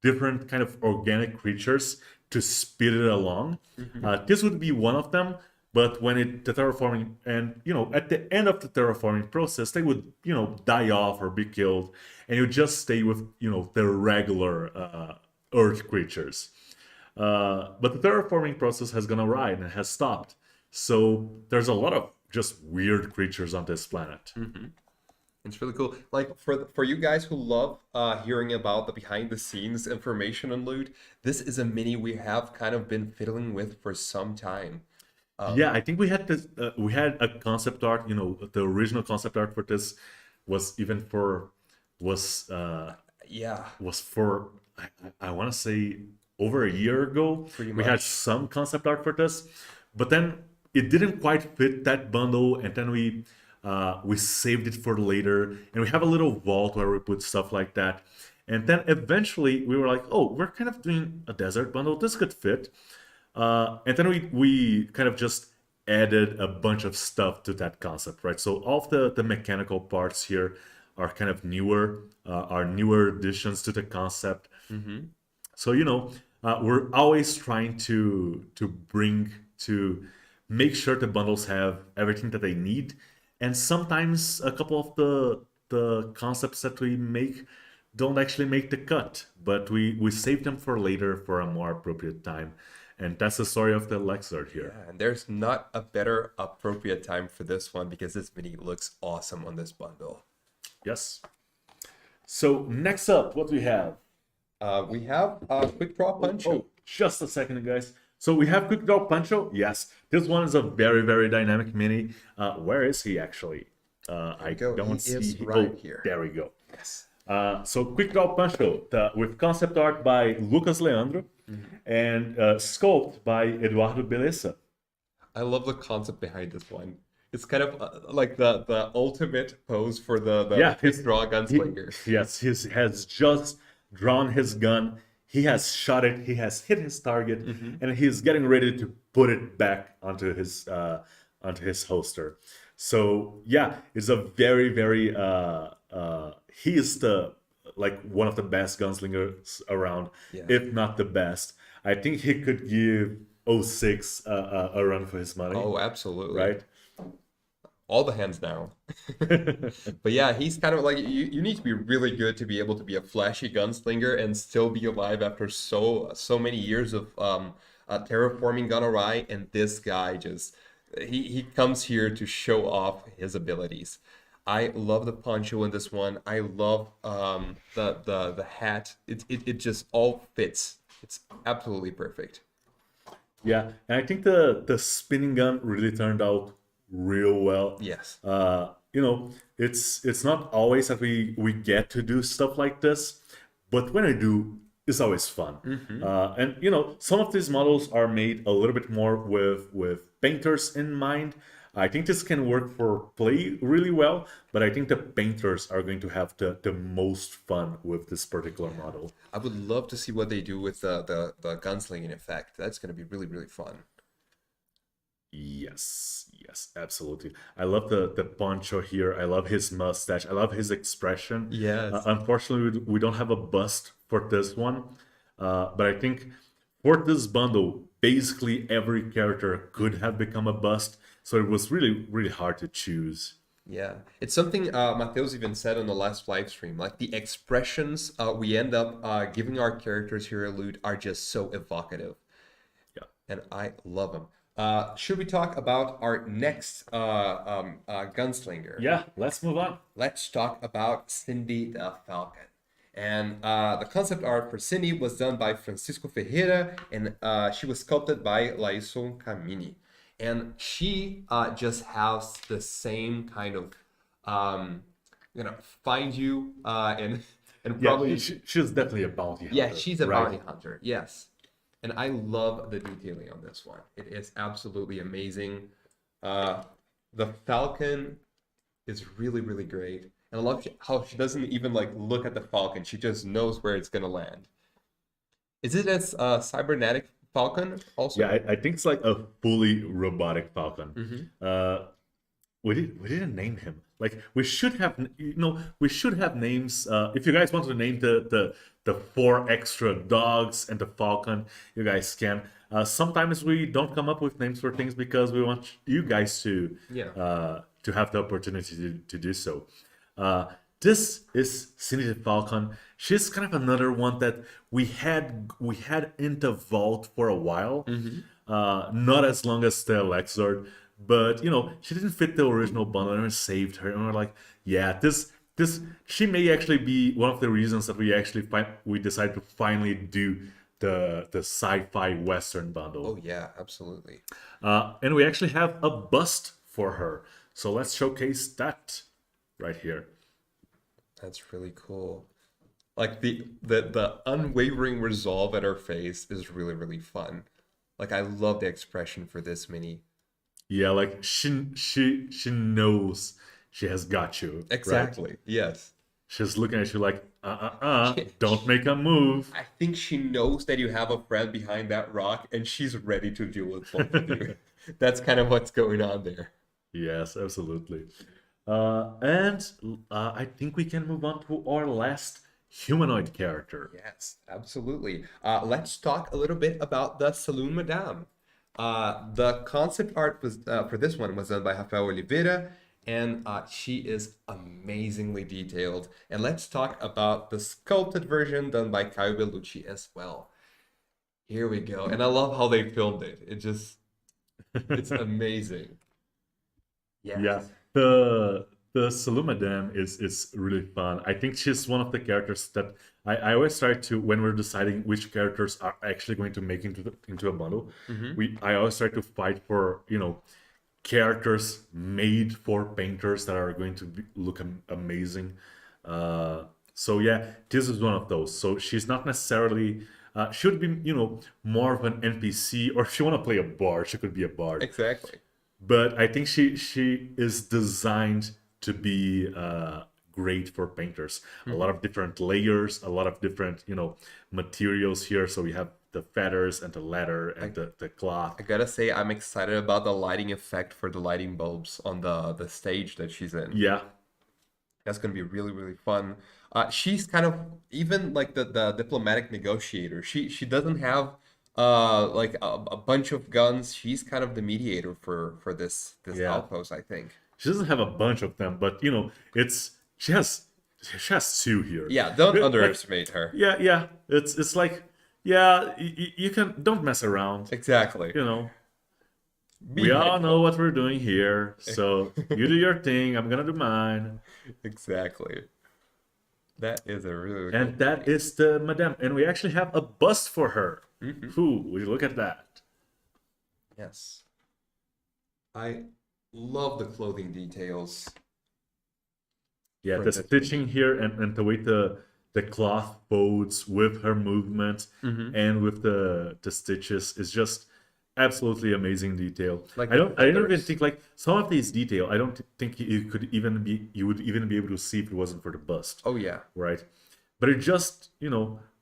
different kind of organic creatures to speed it along. This would be one of them. But when the terraforming, and at the end of the terraforming process, they would die off or be killed, and you just stay with the regular earth creatures. But the terraforming process has gone awry and it has stopped. So there's a lot of just weird creatures on this planet. It's really cool. Like for you guys who love hearing about the behind the scenes information on Loot, this is a mini we have kind of been fiddling with for some time. Yeah, I think we had this. We had a concept art. The original concept art for this was for I want to say over a year ago. Pretty We had much. some concept art for this, but then it didn't quite fit that bundle, and then we saved it for later, and we have a little vault where we put stuff like that. And then eventually we were like, oh, we're kind of doing a desert bundle. This could fit. And then we kind of just added a bunch of stuff to that concept, right? So all of the mechanical parts here are kind of are newer additions to the concept. So we're always trying to make sure the bundles have everything that they need, and sometimes a couple of the concepts that we make don't actually make the cut, but we save them for later for a more appropriate time. And that's the story of the Lexard here. Yeah, and there's not a better appropriate time for this one because this mini looks awesome on this bundle. Yes. So next up, what we have? We have Quick Draw Pancho. Oh, just a second, guys. So we have Quick Draw Pancho. Yes, this one is a very, very dynamic mini. Where is he actually? I go. don't He is see. right here. There we go. Yes. So Quick Draw Pancho with concept art by Lucas Leandro and sculpt by Eduardo Beleza. I love the concept behind this one. It's kind of like the ultimate pose for the Quick Draw Gunslinger. Yes, he has just drawn his gun. He has shot it. He has hit his target, and he's getting ready to put it back onto his holster. So yeah, it's a very, very he is one of the best gunslingers around, Yeah. if not the best. I think he could give 06 a run for his money. Oh, absolutely. Right? All the hands down. But yeah, he's kind of like you need to be really good to be able to be a flashy gunslinger and still be alive after so many years of terraforming gone awry. And this guy just he comes here to show off his abilities. I love the poncho in this one. I love the hat. It just all fits. It's absolutely perfect. Yeah, and I think the spinning gun really turned out real well. Yes. It's not always that we get to do stuff like this, but when I do, it's always fun. And some of these models are made a little bit more with painters in mind. I think this can work for play really well, but I think the painters are going to have the most fun with this particular model. I would love to see what they do with the gunslinging effect. That's going to be really, really fun. Yes, absolutely. I love the poncho here. I love his mustache. I love his expression. Yes. Unfortunately, we don't have a bust for this one, but I think for this bundle, basically every character could have become a bust. So it was really, really hard to choose. Yeah, it's something Mateus even said on the last live stream. Like the expressions we end up giving our characters here at Loot are just so evocative. Yeah. And I love them. Should we talk about our next gunslinger? Yeah, let's move on. Let's talk about Cindy the Falcon. And the concept art for Cindy was done by Francisco Ferreira, and she was sculpted by Laison Camini. And she just has the same kind of, find you and Yeah, probably she's definitely a bounty hunter. yeah, she's a right? bounty hunter. Yes, and I love the detailing on this one. It is absolutely amazing. The falcon is really, really great. And I love how she doesn't even like look at the falcon. She just knows where it's gonna land. Is it as cybernetic falcon also? Yeah, I think it's like a fully robotic falcon. We didn't name him. Like we should have, we should have names. If you guys want to name the 4 extra dogs and the falcon, you guys can. Sometimes we don't come up with names for things because we want you guys to to have the opportunity to do so. This is Cindy the Falcon. She's kind of another one that we had in the vault for a while. Not as long as the Lexord, but she didn't fit the original bundle, and we saved her. And we're like, yeah, this she may actually be one of the reasons that we decided to finally do the sci-fi Western bundle. Oh yeah, absolutely. And we actually have a bust for her. So let's showcase that right here. That's really cool. Like the unwavering resolve at her face is really, really fun. Like I love the expression for this mini. Yeah, like she knows she has got you. Exactly. Right? Yes. She's looking at you like, don't make a move. I think she knows that you have a friend behind that rock, and she's ready to deal with both of you. That's kind of what's going on there. Yes, absolutely. And I think we can move on to our last humanoid character. Yes, absolutely. Let's talk a little bit about the Saloon Madame. The concept art was for this one was done by Rafael Oliveira, and she is amazingly detailed. And let's talk about the sculpted version done by Caio Bellucci as well. Here we go. And I love how they filmed it. It's amazing. Yes. Yeah, the Saloon Madame is really fun. I think she's one of the characters that I always try to, when we're deciding which characters are actually going to make into a bundle. I always try to fight for characters made for painters that are going to look amazing. So yeah, this is one of those. So she's not necessarily should be more of an NPC, or if you want to play a bard, she could be a bard. Exactly. But I think she is designed to be great for painters. A lot of different layers, a lot of different materials here. So we have the feathers and the leather and the cloth. I gotta say, I'm excited about the lighting effect for the lighting bulbs on the stage that she's in. Yeah. That's gonna be really, really fun. She's kind of even like the diplomatic negotiator. She doesn't have like a bunch of guns. She's kind of the mediator for this outpost, I think. She doesn't have a bunch of them, but she has 2 here. Yeah, don't underestimate her. Yeah. It's like, yeah, you don't mess around. Exactly. We all know what we're doing here, so you do your thing, I'm gonna do mine. Exactly. That is a really And that is the Madame, and we actually have a bust for her. Ooh, we look at that. Yes. I love the clothing details. Yeah, the stitching here and the way the cloth folds with her movement and with the stitches is just absolutely amazing detail. Like I don't even think, like, some of these detail, I don't think you would even be able to see if it wasn't for the bust. Oh yeah. Right. But it just,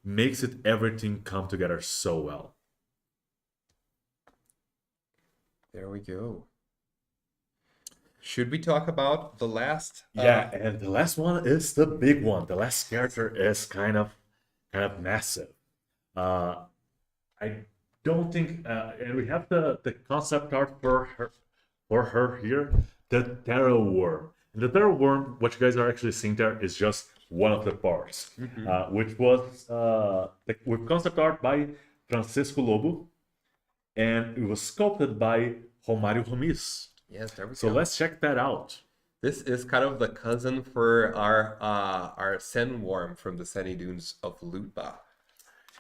makes everything come together so well. There we go. Should we talk about the last? Yeah, and the last one is the big one. The last character is kind of massive. I don't think, and we have the concept art for her here, the Terraworm. And the Terraworm, what you guys are actually seeing there, is just one of the parts, which was with concept art by Francisco Lobo, and it was sculpted by Romário Ramis. Yes, there we go. So let's check that out. This is kind of the cousin for our sandworm from the sandy dunes of Lupa.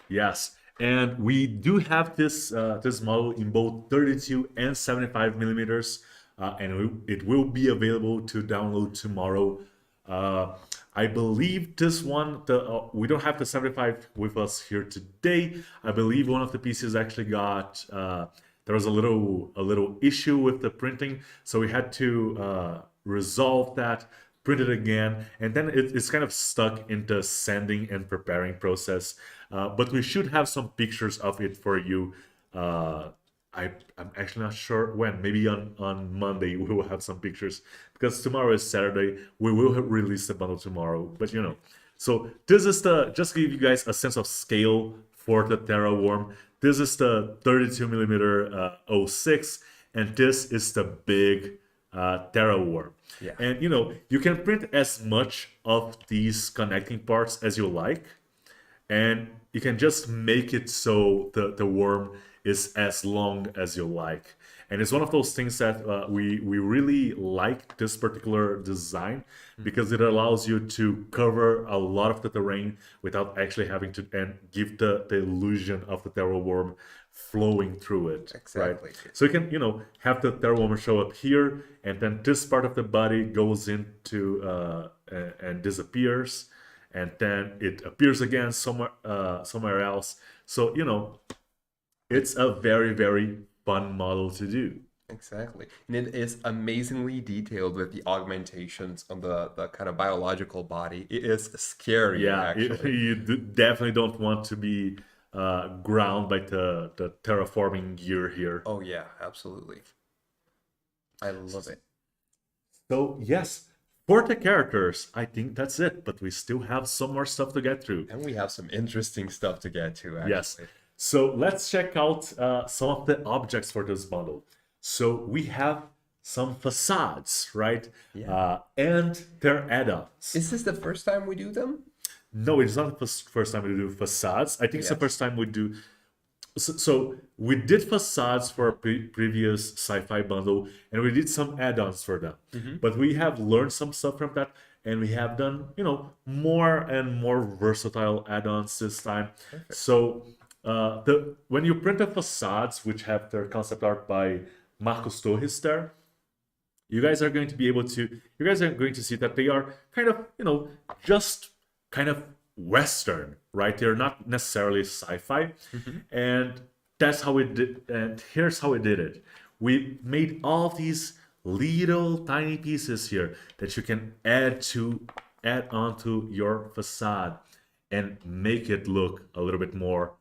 Yes, and we do have this model in both 32 and 75 millimeters, and it will be available to download tomorrow. I believe this one, we don't have the 75 with us here today. I believe one of the pieces actually got there was a little issue with the printing, so we had to resolve that, print it again, and then it's kind of stuck in the sanding and preparing process. But we should have some pictures of it for you. I'm actually not sure when. Maybe on Monday we will have some pictures, because tomorrow is Saturday. We will release the bundle tomorrow. But you know, so this is just to give you guys a sense of scale for the Terraworm. This is the 32 millimeter 06, and this is the big Terraworm. Yeah. And you know, you can print as much of these connecting parts as you like, and you can just make it so the worm is as long as you like. And it's one of those things that we really like this particular design, because it allows you to cover a lot of the terrain without actually having to and give the illusion of the Terraworm flowing through it. Exactly. Right? So you can, you know, have the Terraworm show up here, and then this part of the body goes into and disappears, and then it appears again somewhere else. So you know, it's a very, very fun model to do. Exactly. And it is amazingly detailed with the augmentations on the kind of biological body. It is scary, Yeah, actually. you definitely don't want to be ground by the terraforming gear here. Oh, yeah, absolutely. I love it. So yes, for the characters, I think that's it. But we still have some more stuff to get through. And we have some interesting stuff to get to, actually. Yes. So let's check out some of the objects for this bundle. So we have some facades, right? Yeah. And their add-ons. Is this the first time we do them? No, it's not the first time we do facades. I think it's the Yes. first time we do. So we did facades for a previous sci-fi bundle, and we did some add-ons for them. But we have learned some stuff from that, and we have done, you know, more and more versatile add-ons this time. Perfect. So when you print the facades, which have their concept art by Marcos Torres there, you guys are going to see that they are kind of, you know, just kind of Western, right? They're not necessarily sci-fi. And that's how we did, and here's how we did it. We made all of these little tiny pieces here that you can add onto your facade and make it look a little bit more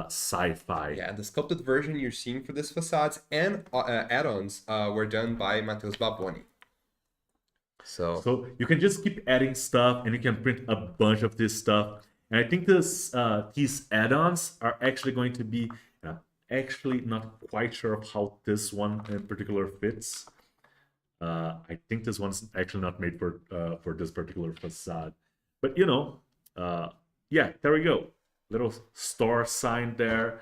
sci-fi. Yeah, and the sculpted version you're seeing for this facades and add-ons were done by Matheus Baboni. So you can just keep adding stuff, and you can print a bunch of this stuff. And I think these add-ons are actually going to be actually not quite sure of how this one in particular fits. I think this one's actually not made for this particular facade, but you know, yeah, there we go. Little star sign there,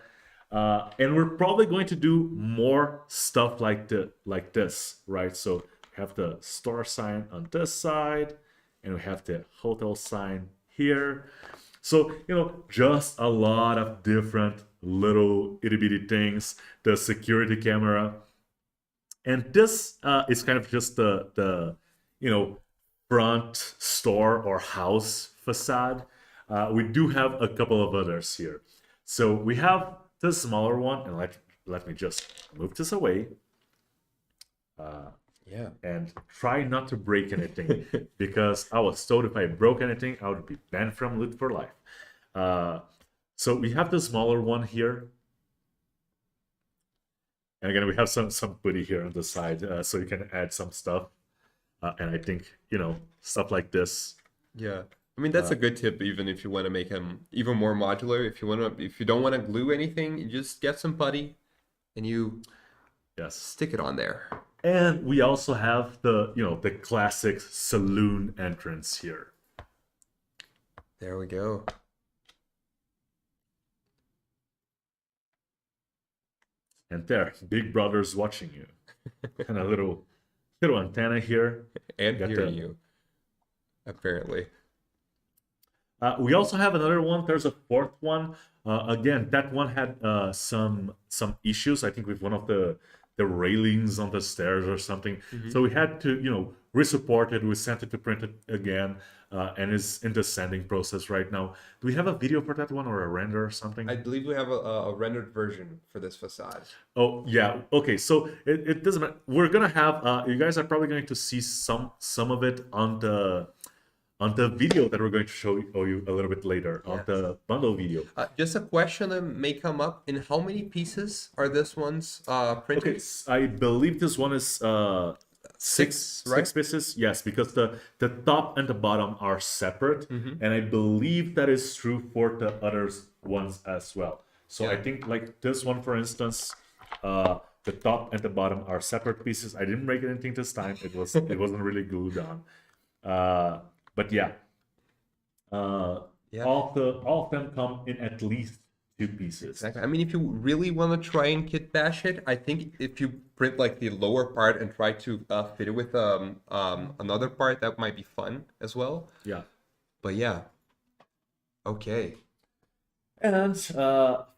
and we're probably going to do more stuff like this, right? So we have the star sign on this side, and we have the hotel sign here. So you know, just a lot of different little itty bitty things. The security camera, and this is kind of just the you know, front store or house facade. We do have a couple of others here. So we have the smaller one, and let me just move this away. yeah. And try not to break anything, because I was told if I broke anything, I would be banned from Loot for Life. So we have the smaller one here. And again, we have some putty here on the side, so you can add some stuff. And I think, you know, stuff like this. Yeah. I mean, that's a good tip, even if you want to make them even more modular. If you don't want to glue anything, you just get some putty and you stick it on there. And we also have the, you know, the classic saloon entrance here. There we go. And there, Big Brother's watching you. And a little little antenna here. And Got hearing the- you, apparently. We also have another one. There's a fourth one. Again, that one had some issues. I think with one of the railings on the stairs or something. So we had to, resupport it. We sent it to print it again, and it's in the sending process right now. Do we have a video for that one or a render or something? I believe we have a rendered version for this facade. Oh yeah. Okay. So it doesn't matter. We're gonna have. You guys are probably going to see some of it on the video that we're going to show you a little bit later on the bundle video. Just a question that may come up: in how many pieces are this one's printed? Okay, I believe this one is Six, right? 6 pieces. Yes, because the top and the bottom are separate, and I believe that is true for the other ones as well. So I think like this one, for instance, the top and the bottom are separate pieces. I didn't break anything this time. It wasn't really glued on. But yeah. All of them come in at least 2 pieces. Exactly. I mean, if you really want to try and kit bash it, I think if you print like the lower part and try to fit it with another part, that might be fun as well. Yeah. But yeah. Okay. And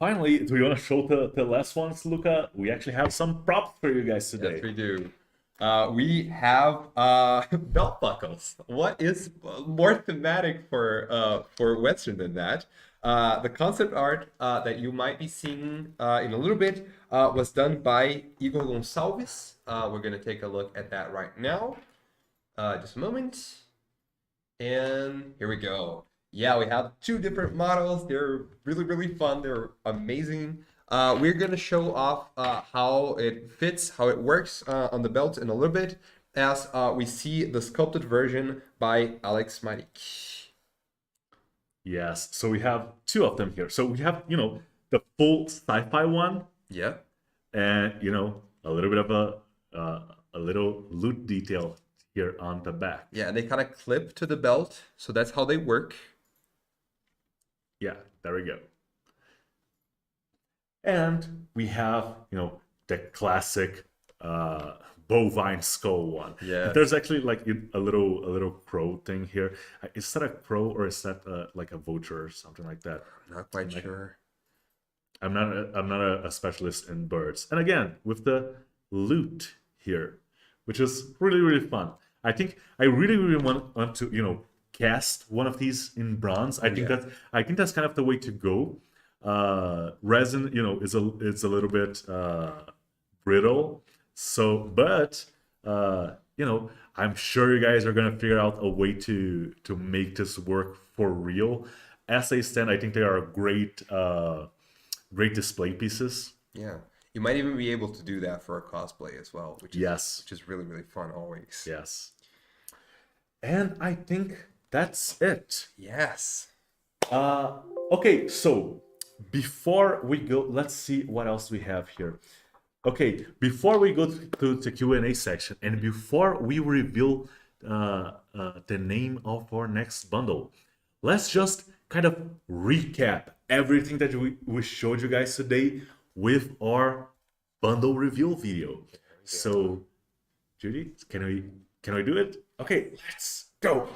finally, do you want to show the last ones, Luca? We actually have some props for you guys today. Yes, we do. We have belt buckles. What is more thematic for Western than that? The concept art that you might be seeing in a little bit was done by Igor Gonçalves. We're going to take a look at that right now. Just a moment. And here we go. Yeah, we have 2 different models. They're really, really fun. They're amazing. We're going to show off how it fits, how it works on the belt in a little bit, as we see the sculpted version by Alex Marik. Yes, so we have 2 of them here. So we have, the full sci-fi one, Yeah. and, a little bit of a little loot detail here on the back. Yeah, and they kind of clip to the belt, so that's how they work. Yeah, there we go. And we have, the classic bovine skull one. Yeah. There's actually like a little crow thing here. Is that a crow or is that like a vulture or something like that? Not quite sure. I'm not a specialist in birds. And again, with the loot here, which is really, really fun. I think I really want to, cast one of these in bronze. I think that's kind of the way to go. Resin, is a little bit brittle. So, but I'm sure you guys are gonna figure out a way to make this work for real. As they stand, I think they are great display pieces. Yeah. You might even be able to do that for a cosplay as well, which is really, really fun always. Yes. And I think that's it. Yes. Okay, so before we go, let's see what else we have here. Okay, before we go to the Q&A section, and before we reveal the name of our next bundle, let's just kind of recap everything that we showed you guys today with our bundle reveal video. So, Judy, can we do it? Okay, let's go.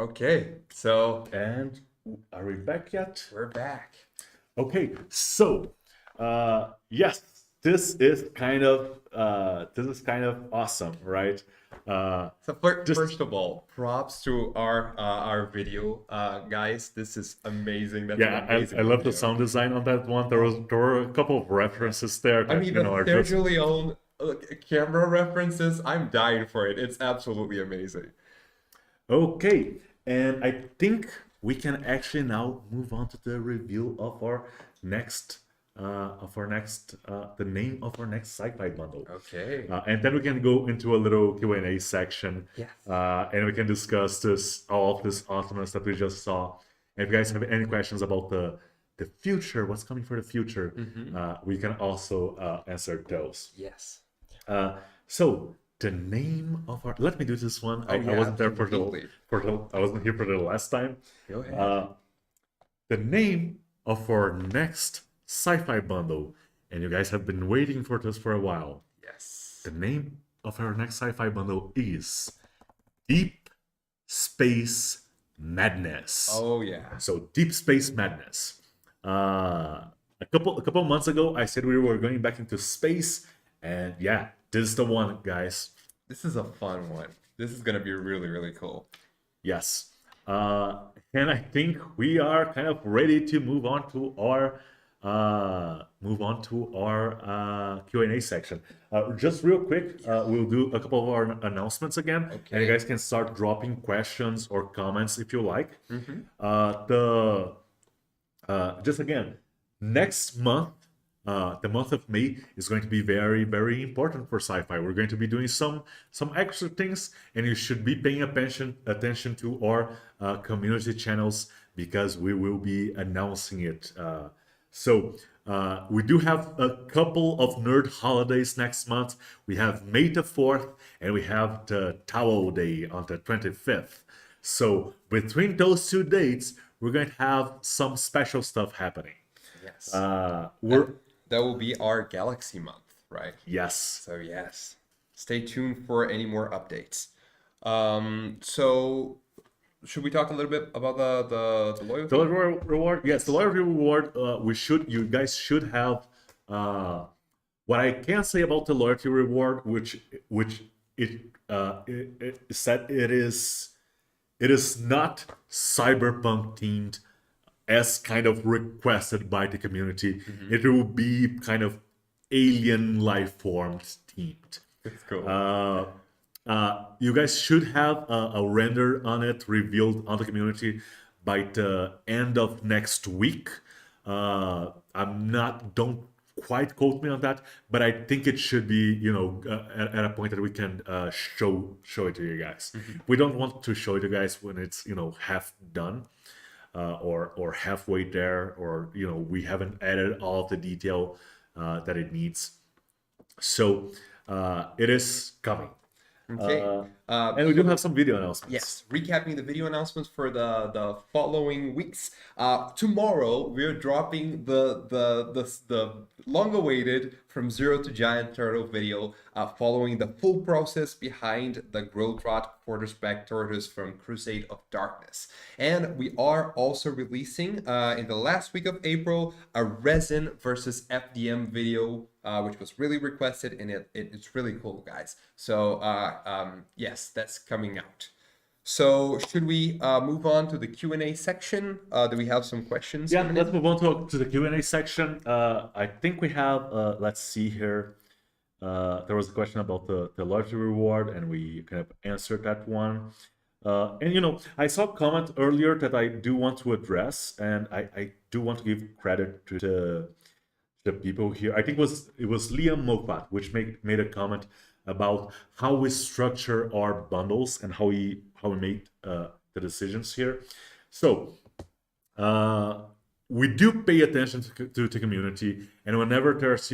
Okay, so And are we back yet? we're back. Okay, so yes, this is kind of awesome, right? So Just- first of all, props to our video guys. This is amazing. That's Yeah, an amazing I love the video. sound design on that one. There were a couple of references there that I mean, the are just Sergio Leone camera references. I'm dying for it. It's absolutely amazing. okay. And I think we can actually now move on to the reveal of our next the name of our next sci-fi bundle. Okay. And then we can go into a little Q&A section. Yes. And we can discuss all of this awesomeness that we just saw. And if you guys have any questions about the future, what's coming for the future, we can also answer those. Yes. So the name of our, let me do this one. I yeah, wasn't there absolutely. I wasn't here for the last time. Go ahead. The name of our next sci-fi bundle, and you guys have been waiting for this for a while. Yes. The name of our next sci-fi bundle is Deep Space Madness. Oh yeah. So Deep Space Madness. A couple months ago, I said we were going back into space, and yeah, this is the one, guys. This is a fun one. This is gonna be really, really cool. Yes. And I think we are kind of ready to move on to our Q&A section. Just real quick, we'll do a couple of our announcements again, and you guys can start dropping questions or comments if you like. Just again, next month, the month of May is going to be very, very important for Sci-Fi. We're going to be doing some extra things, and you should be paying attention to our community channels because we will be announcing it. So we do have a couple of nerd holidays next month. We have May the 4th, and we have the Tao Day on the 25th. So between those two dates, we're going to have some special stuff happening. Yes. That will be our Galaxy month, right? Yes. So yes, stay tuned for any more updates. So should we talk a little bit about the loyalty? The loyalty reward, yes, the loyalty reward. You guys should have. What I can say about the loyalty reward, which it said it is not cyberpunk themed as kind of requested by the community. It will be kind of alien life forms themed. That's cool. You guys should have a render on it revealed on the community by the end of next week. Don't quite quote me on that, but I think it should be, at a point that we can show it to you guys. We don't want to show it to you guys when it's, half done. Or halfway there, or we haven't added all of the detail that it needs. So it is coming. Okay. And we do have some video announcements. Yes, recapping the video announcements for the following weeks. Tomorrow we're dropping the long-awaited From Zero to Giant Turtle video, following the full process behind the Growth Rot Quarterback Tortoise from Crusade of Darkness. And we are also releasing in the last week of April a Resin versus FDM video, which was really requested, and it's really cool, guys. So yes, that's coming out. So should we move on to the Q&A section? Do we have some questions? Yeah, let's move on to the Q&A section. I think we have, let's see here. There was a question about the loyalty reward, and we kind of answered that one. And I saw a comment earlier that I do want to address, and I do want to give credit to the people here. I think it was Liam Mopat, which made a comment about how we structure our bundles and how we make the decisions here. So we do pay attention to the community, and whenever there's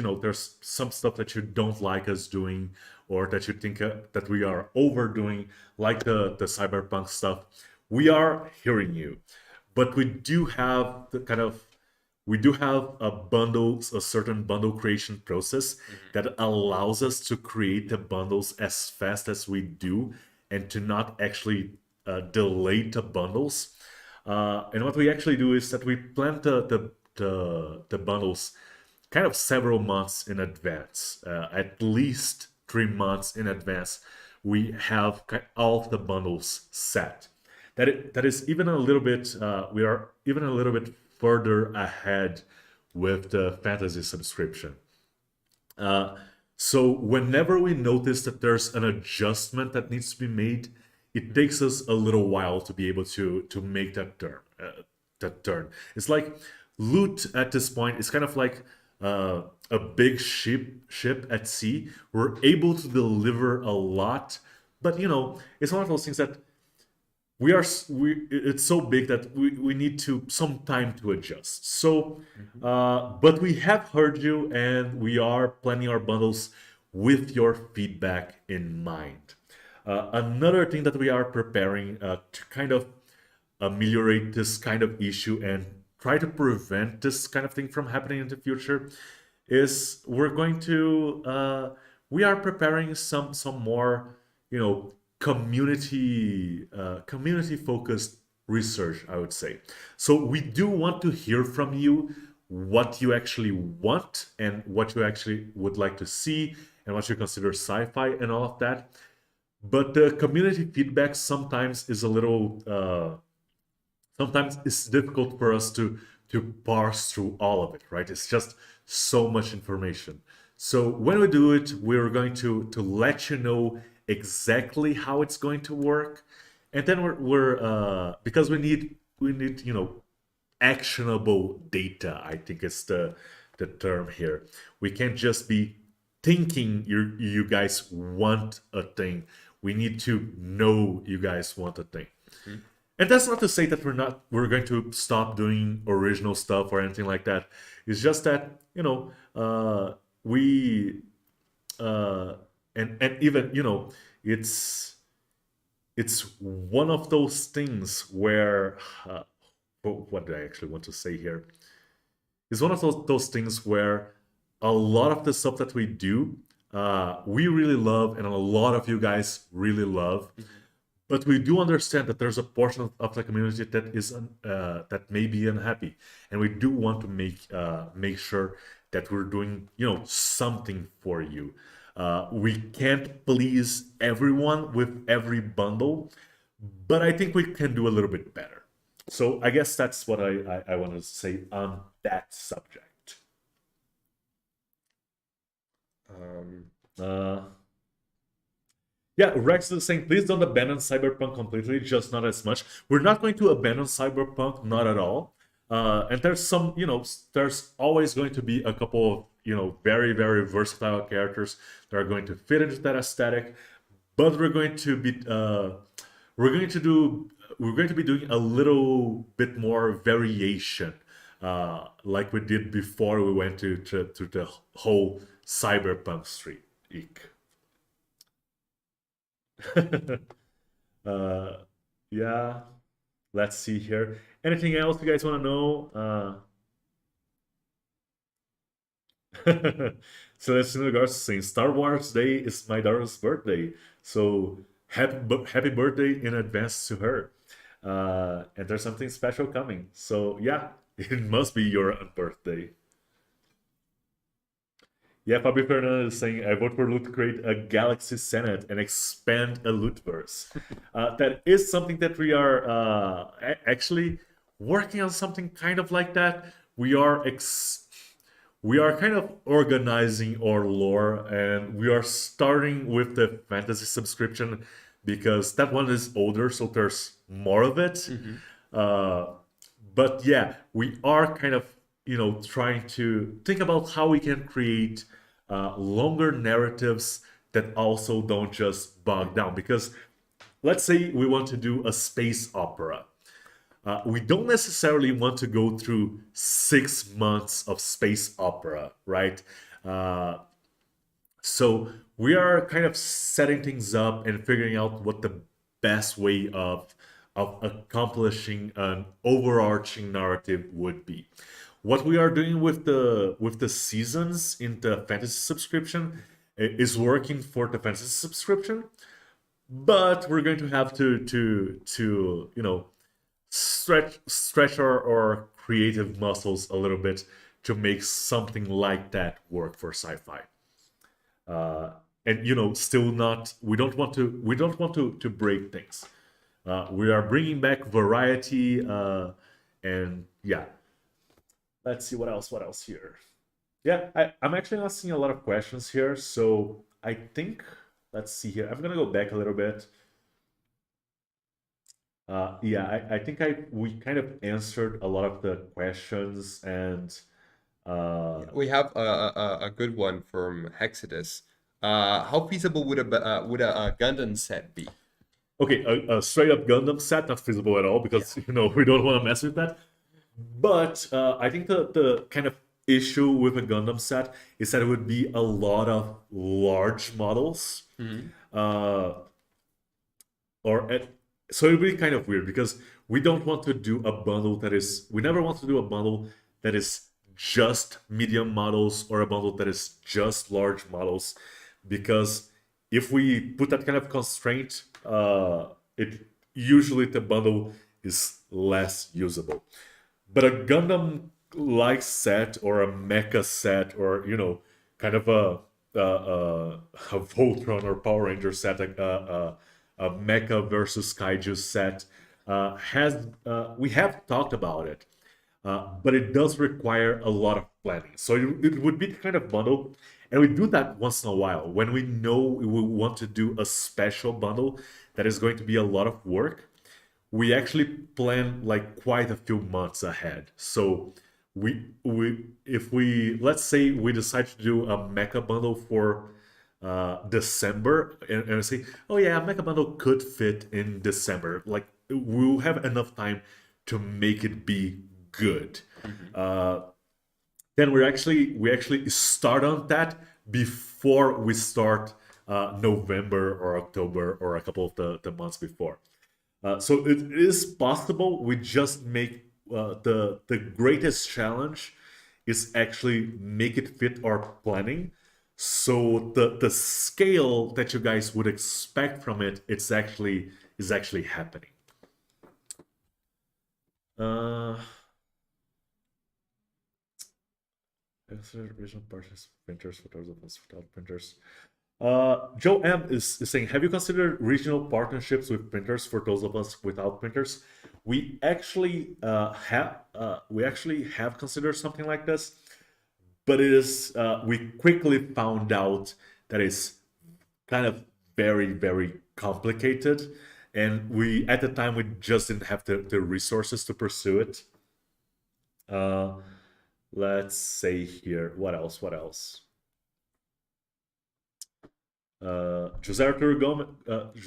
some stuff that you don't like us doing, or that you think that we are overdoing, like the cyberpunk stuff, we are hearing you. But we do have a certain bundle creation process that allows us to create the bundles as fast as we do, and to not actually delayed the bundles. And what we actually do is that we plan the bundles kind of several months in advance, at least 3 months in advance. We have all of the bundles set. That is even a little bit. We are even a little bit further ahead with the fantasy subscription. So whenever we notice that there's an adjustment that needs to be made, it takes us a little while to be able to make that turn. It's like loot at this point. It's kind of like a big ship at sea. We're able to deliver a lot, but it's one of those things that it's so big that we need some time to adjust. So but we have heard you, and we are planning our bundles with your feedback in mind. Another thing that we are preparing to kind of ameliorate this kind of issue and try to prevent this kind of thing from happening in the future is we are preparing some more community focused research, I would say. So we do want to hear from you what you actually want and what you actually would like to see and what you consider sci-fi and all of that. But the community feedback sometimes is a little sometimes it's difficult for us to parse through all of it, right? It's just so much information. So when we do it, we're going to let you know exactly how it's going to work, and then we're because we need actionable data. I think is the term here. We can't just be thinking you guys want a thing. We need to know you guys want a thing. Mm-hmm. And that's not to say that we're going to stop doing original stuff or anything like that. It's just that we and even it's one of those things where what do I actually want to say here? It's one of those things where a lot of the stuff that we do, we really love, and a lot of you guys really love. Mm-hmm. But we do understand that there's a portion of the community that is that may be unhappy, and we do want to make sure that we're doing something for you. We can't please everyone with every bundle, but I think we can do a little bit better. So I guess that's what I want to say on that subject. Yeah, Rex is saying, please don't abandon Cyberpunk completely, just not as much. We're not going to abandon Cyberpunk, not at all. And there's some, there's always going to be a couple of, very, very versatile characters that are going to fit into that aesthetic. But we're going to be doing a little bit more variation, like we did before we went to the whole Cyberpunk streak. Yeah, let's see here. Anything else you guys want to know? So that's in regards to saying Star Wars Day is my daughter's birthday, so happy birthday in advance to her. And there's something special coming, so yeah, it must be your birthday. Yeah, Fabio Fernandez is saying, I vote for Loot to create a Galaxy Senate and expand a Lootverse. That is something that we are actually working on, something kind of like that. We are kind of organizing our lore, and we are starting with the fantasy subscription because that one is older, so there's more of it. Mm-hmm. But yeah, we are kind of trying to think about how we can create longer narratives that also don't just bog down. Because let's say we want to do a space opera. We don't necessarily want to go through 6 months of space opera, right? So we are kind of setting things up and figuring out what the best way of accomplishing an overarching narrative would be. What we are doing with the seasons in the fantasy subscription is working for the fantasy subscription, but we're going to have to stretch our creative muscles a little bit to make something like that work for sci-fi. And still not we don't want to break things. We are bringing back variety, and yeah. Let's see what else here. Yeah, I'm actually not seeing a lot of questions here, so I think, let's see here. I'm gonna go back a little bit. Yeah, I think we kind of answered a lot of the questions, and We have a good one from Hexidus. How feasible would a Gundam set be? okay, a straight up Gundam set, not feasible at all, because we don't want to mess with that. But I think the kind of issue with a Gundam set is that it would be a lot of large models. Uh, so it would be kind of weird because we don't want to do a bundle we never want to do a bundle that is just medium models or a bundle that is just large models, because if we put that kind of constraint, it usually the bundle is less usable. But a Gundam like set or a mecha set, or kind of a Voltron or Power Ranger set, a mecha versus kaiju set, we have talked about it, but it does require a lot of planning. So it would be the kind of bundle, and we do that once in a while when we know we want to do a special bundle that is going to be a lot of work. We actually plan like quite a few months ahead. So if we let's say we decide to do a mecha bundle for December, and say, oh yeah, a mecha bundle could fit in December. Like, we'll have enough time to make it be good. Then we actually start on that before we start November or October or a couple of the months before. So it is possible. We just make the greatest challenge is actually make it fit our planning. So the scale that you guys would expect from it, is actually happening. Original partners, printers, for those of us without printers. Joe M is saying, have you considered regional partnerships with printers for those of us without printers? We actually have considered something like this, but it is we quickly found out that it's kind of very, very complicated, and at the time we just didn't have the resources to pursue it. Let's say here, what else? Jose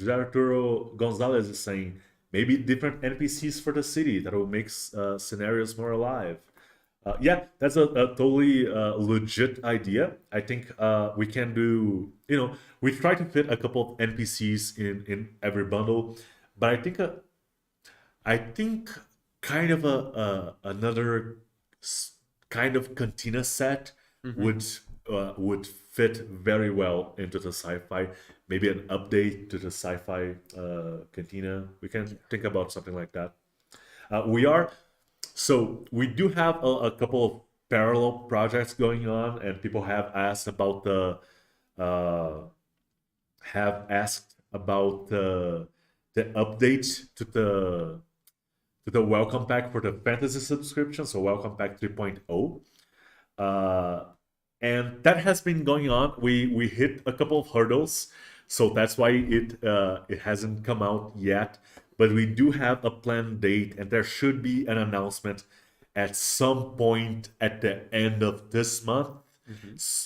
Arturo Gonzalez is saying, maybe different NPCs for the city that will make scenarios more alive. Yeah, that's a totally legit idea. I think we can do, we try to fit a couple of NPCs in every bundle, but I think kind of another kind of cantina set would fit very well into the sci-fi. Maybe an update to the sci-fi cantina. We can think about something like that. We do have a couple of parallel projects going on, and people have asked about the update to the welcome pack for the fantasy subscription, so welcome pack 3.0. And that has been going on. We hit a couple of hurdles, so that's why it hasn't come out yet. But we do have a planned date, and there should be an announcement at some point at the end of this month,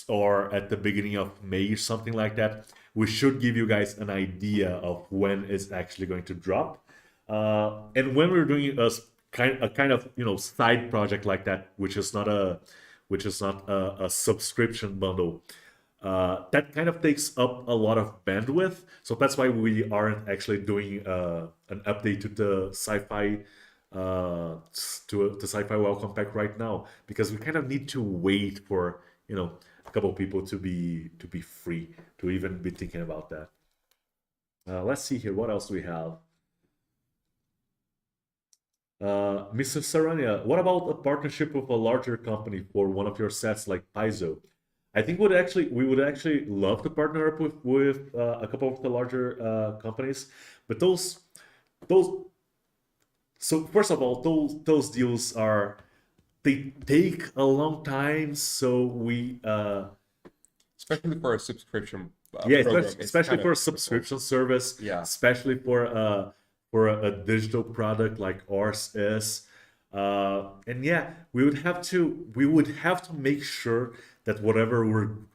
or at the beginning of May, something like that. We should give you guys an idea of when it's actually going to drop. And when we're doing a kind of side project like that, which is not a subscription bundle, that kind of takes up a lot of bandwidth. So that's why we aren't actually doing an update to the sci-fi welcome pack right now, because we kind of need to wait for a couple of people to be free to even be thinking about that. Let's see here. What else do we have? Mr. Sarania, what about a partnership with a larger company for one of your sets like Paizo? I think we would actually love to partner up with a couple of the larger companies, but those. So first of all, those deals they take a long time. So we Especially for a subscription yeah, program. especially It's for a kind of subscription service, Yeah. especially for a digital product like ours is. And yeah, we would have to make sure that whatever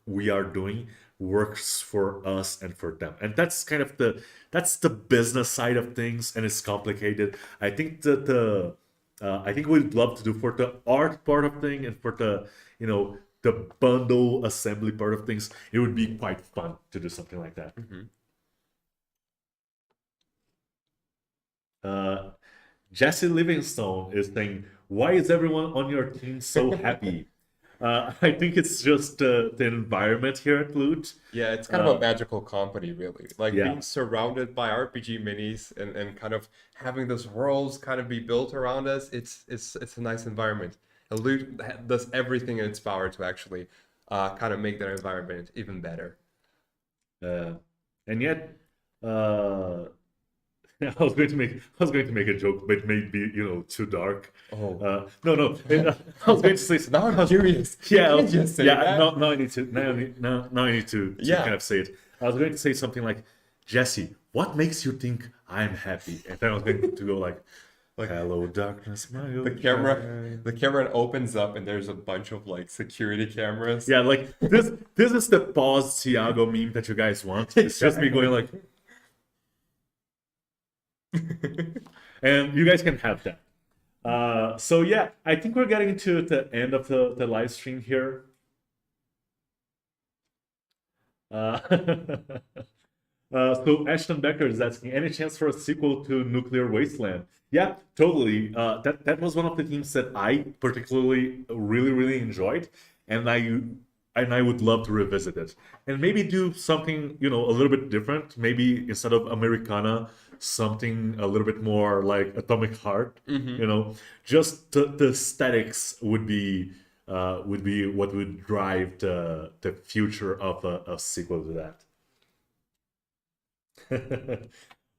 we are doing works for us and for them. And that's kind of the business side of things, and it's complicated. I think that I think we'd love to do for the art part of thing and for the the bundle assembly part of things, it would be quite fun to do something like that. Jesse Livingstone is saying, why is everyone on your team so happy? I think it's just the environment here at Loot. Yeah, it's kind of a magical company, really. Like Yeah. being surrounded by RPG minis and kind of having those worlds kind of be built around us. It's a nice environment. And Loot does everything in its power to actually kind of make that environment even better. And yet, I was going to make a joke, but it may be too dark. Oh. No. I was going to say Now I'm curious. Yeah, You can't just say yeah. that. Now I need to. Now I need to Yeah. kind of say it. I was going to say something like, Jesse, what makes you think I'm happy? And then I was going to go like, hello darkness, my old The camera opens up and there's a bunch of like security cameras. Yeah, like this is the pause Tiago meme that you guys want. It's just me going like, and you guys can have that. So yeah, I think we're getting to the end of the live stream here. So Ashton Becker is asking, any chance for a sequel to Nuclear Wasteland? Yeah, totally. That was one of the themes that I particularly really enjoyed, and I would love to revisit it and maybe do something a little bit different. Maybe instead of Americana, something a little bit more like Atomic Heart. Just the aesthetics would be what would drive the future of a sequel to that.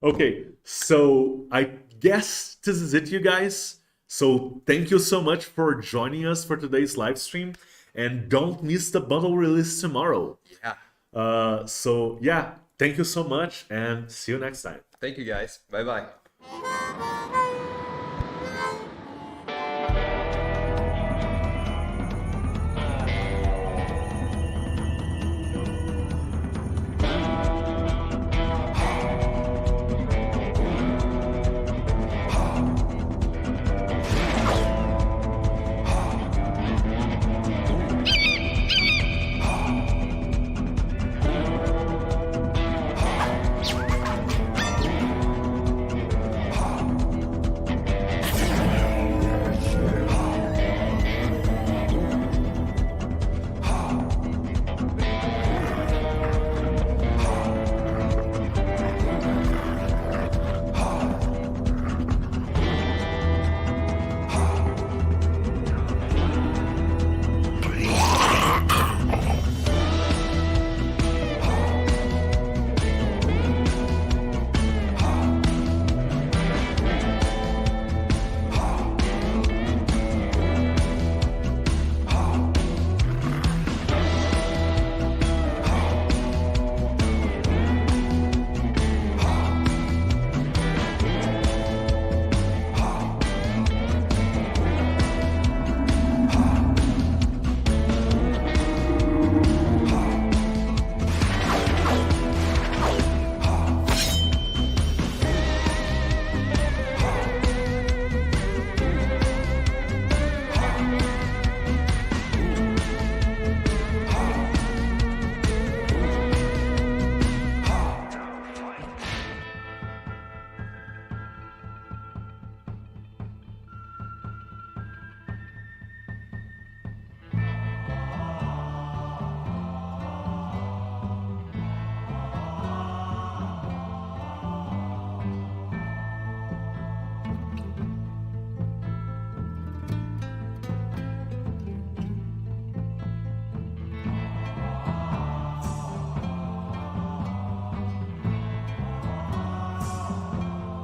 Okay, so I guess this is it, you guys. So thank you so much for joining us for today's live stream, and don't miss the bundle release tomorrow. Yeah. So yeah, thank you so much, and see you next time. Thank you guys. Bye bye.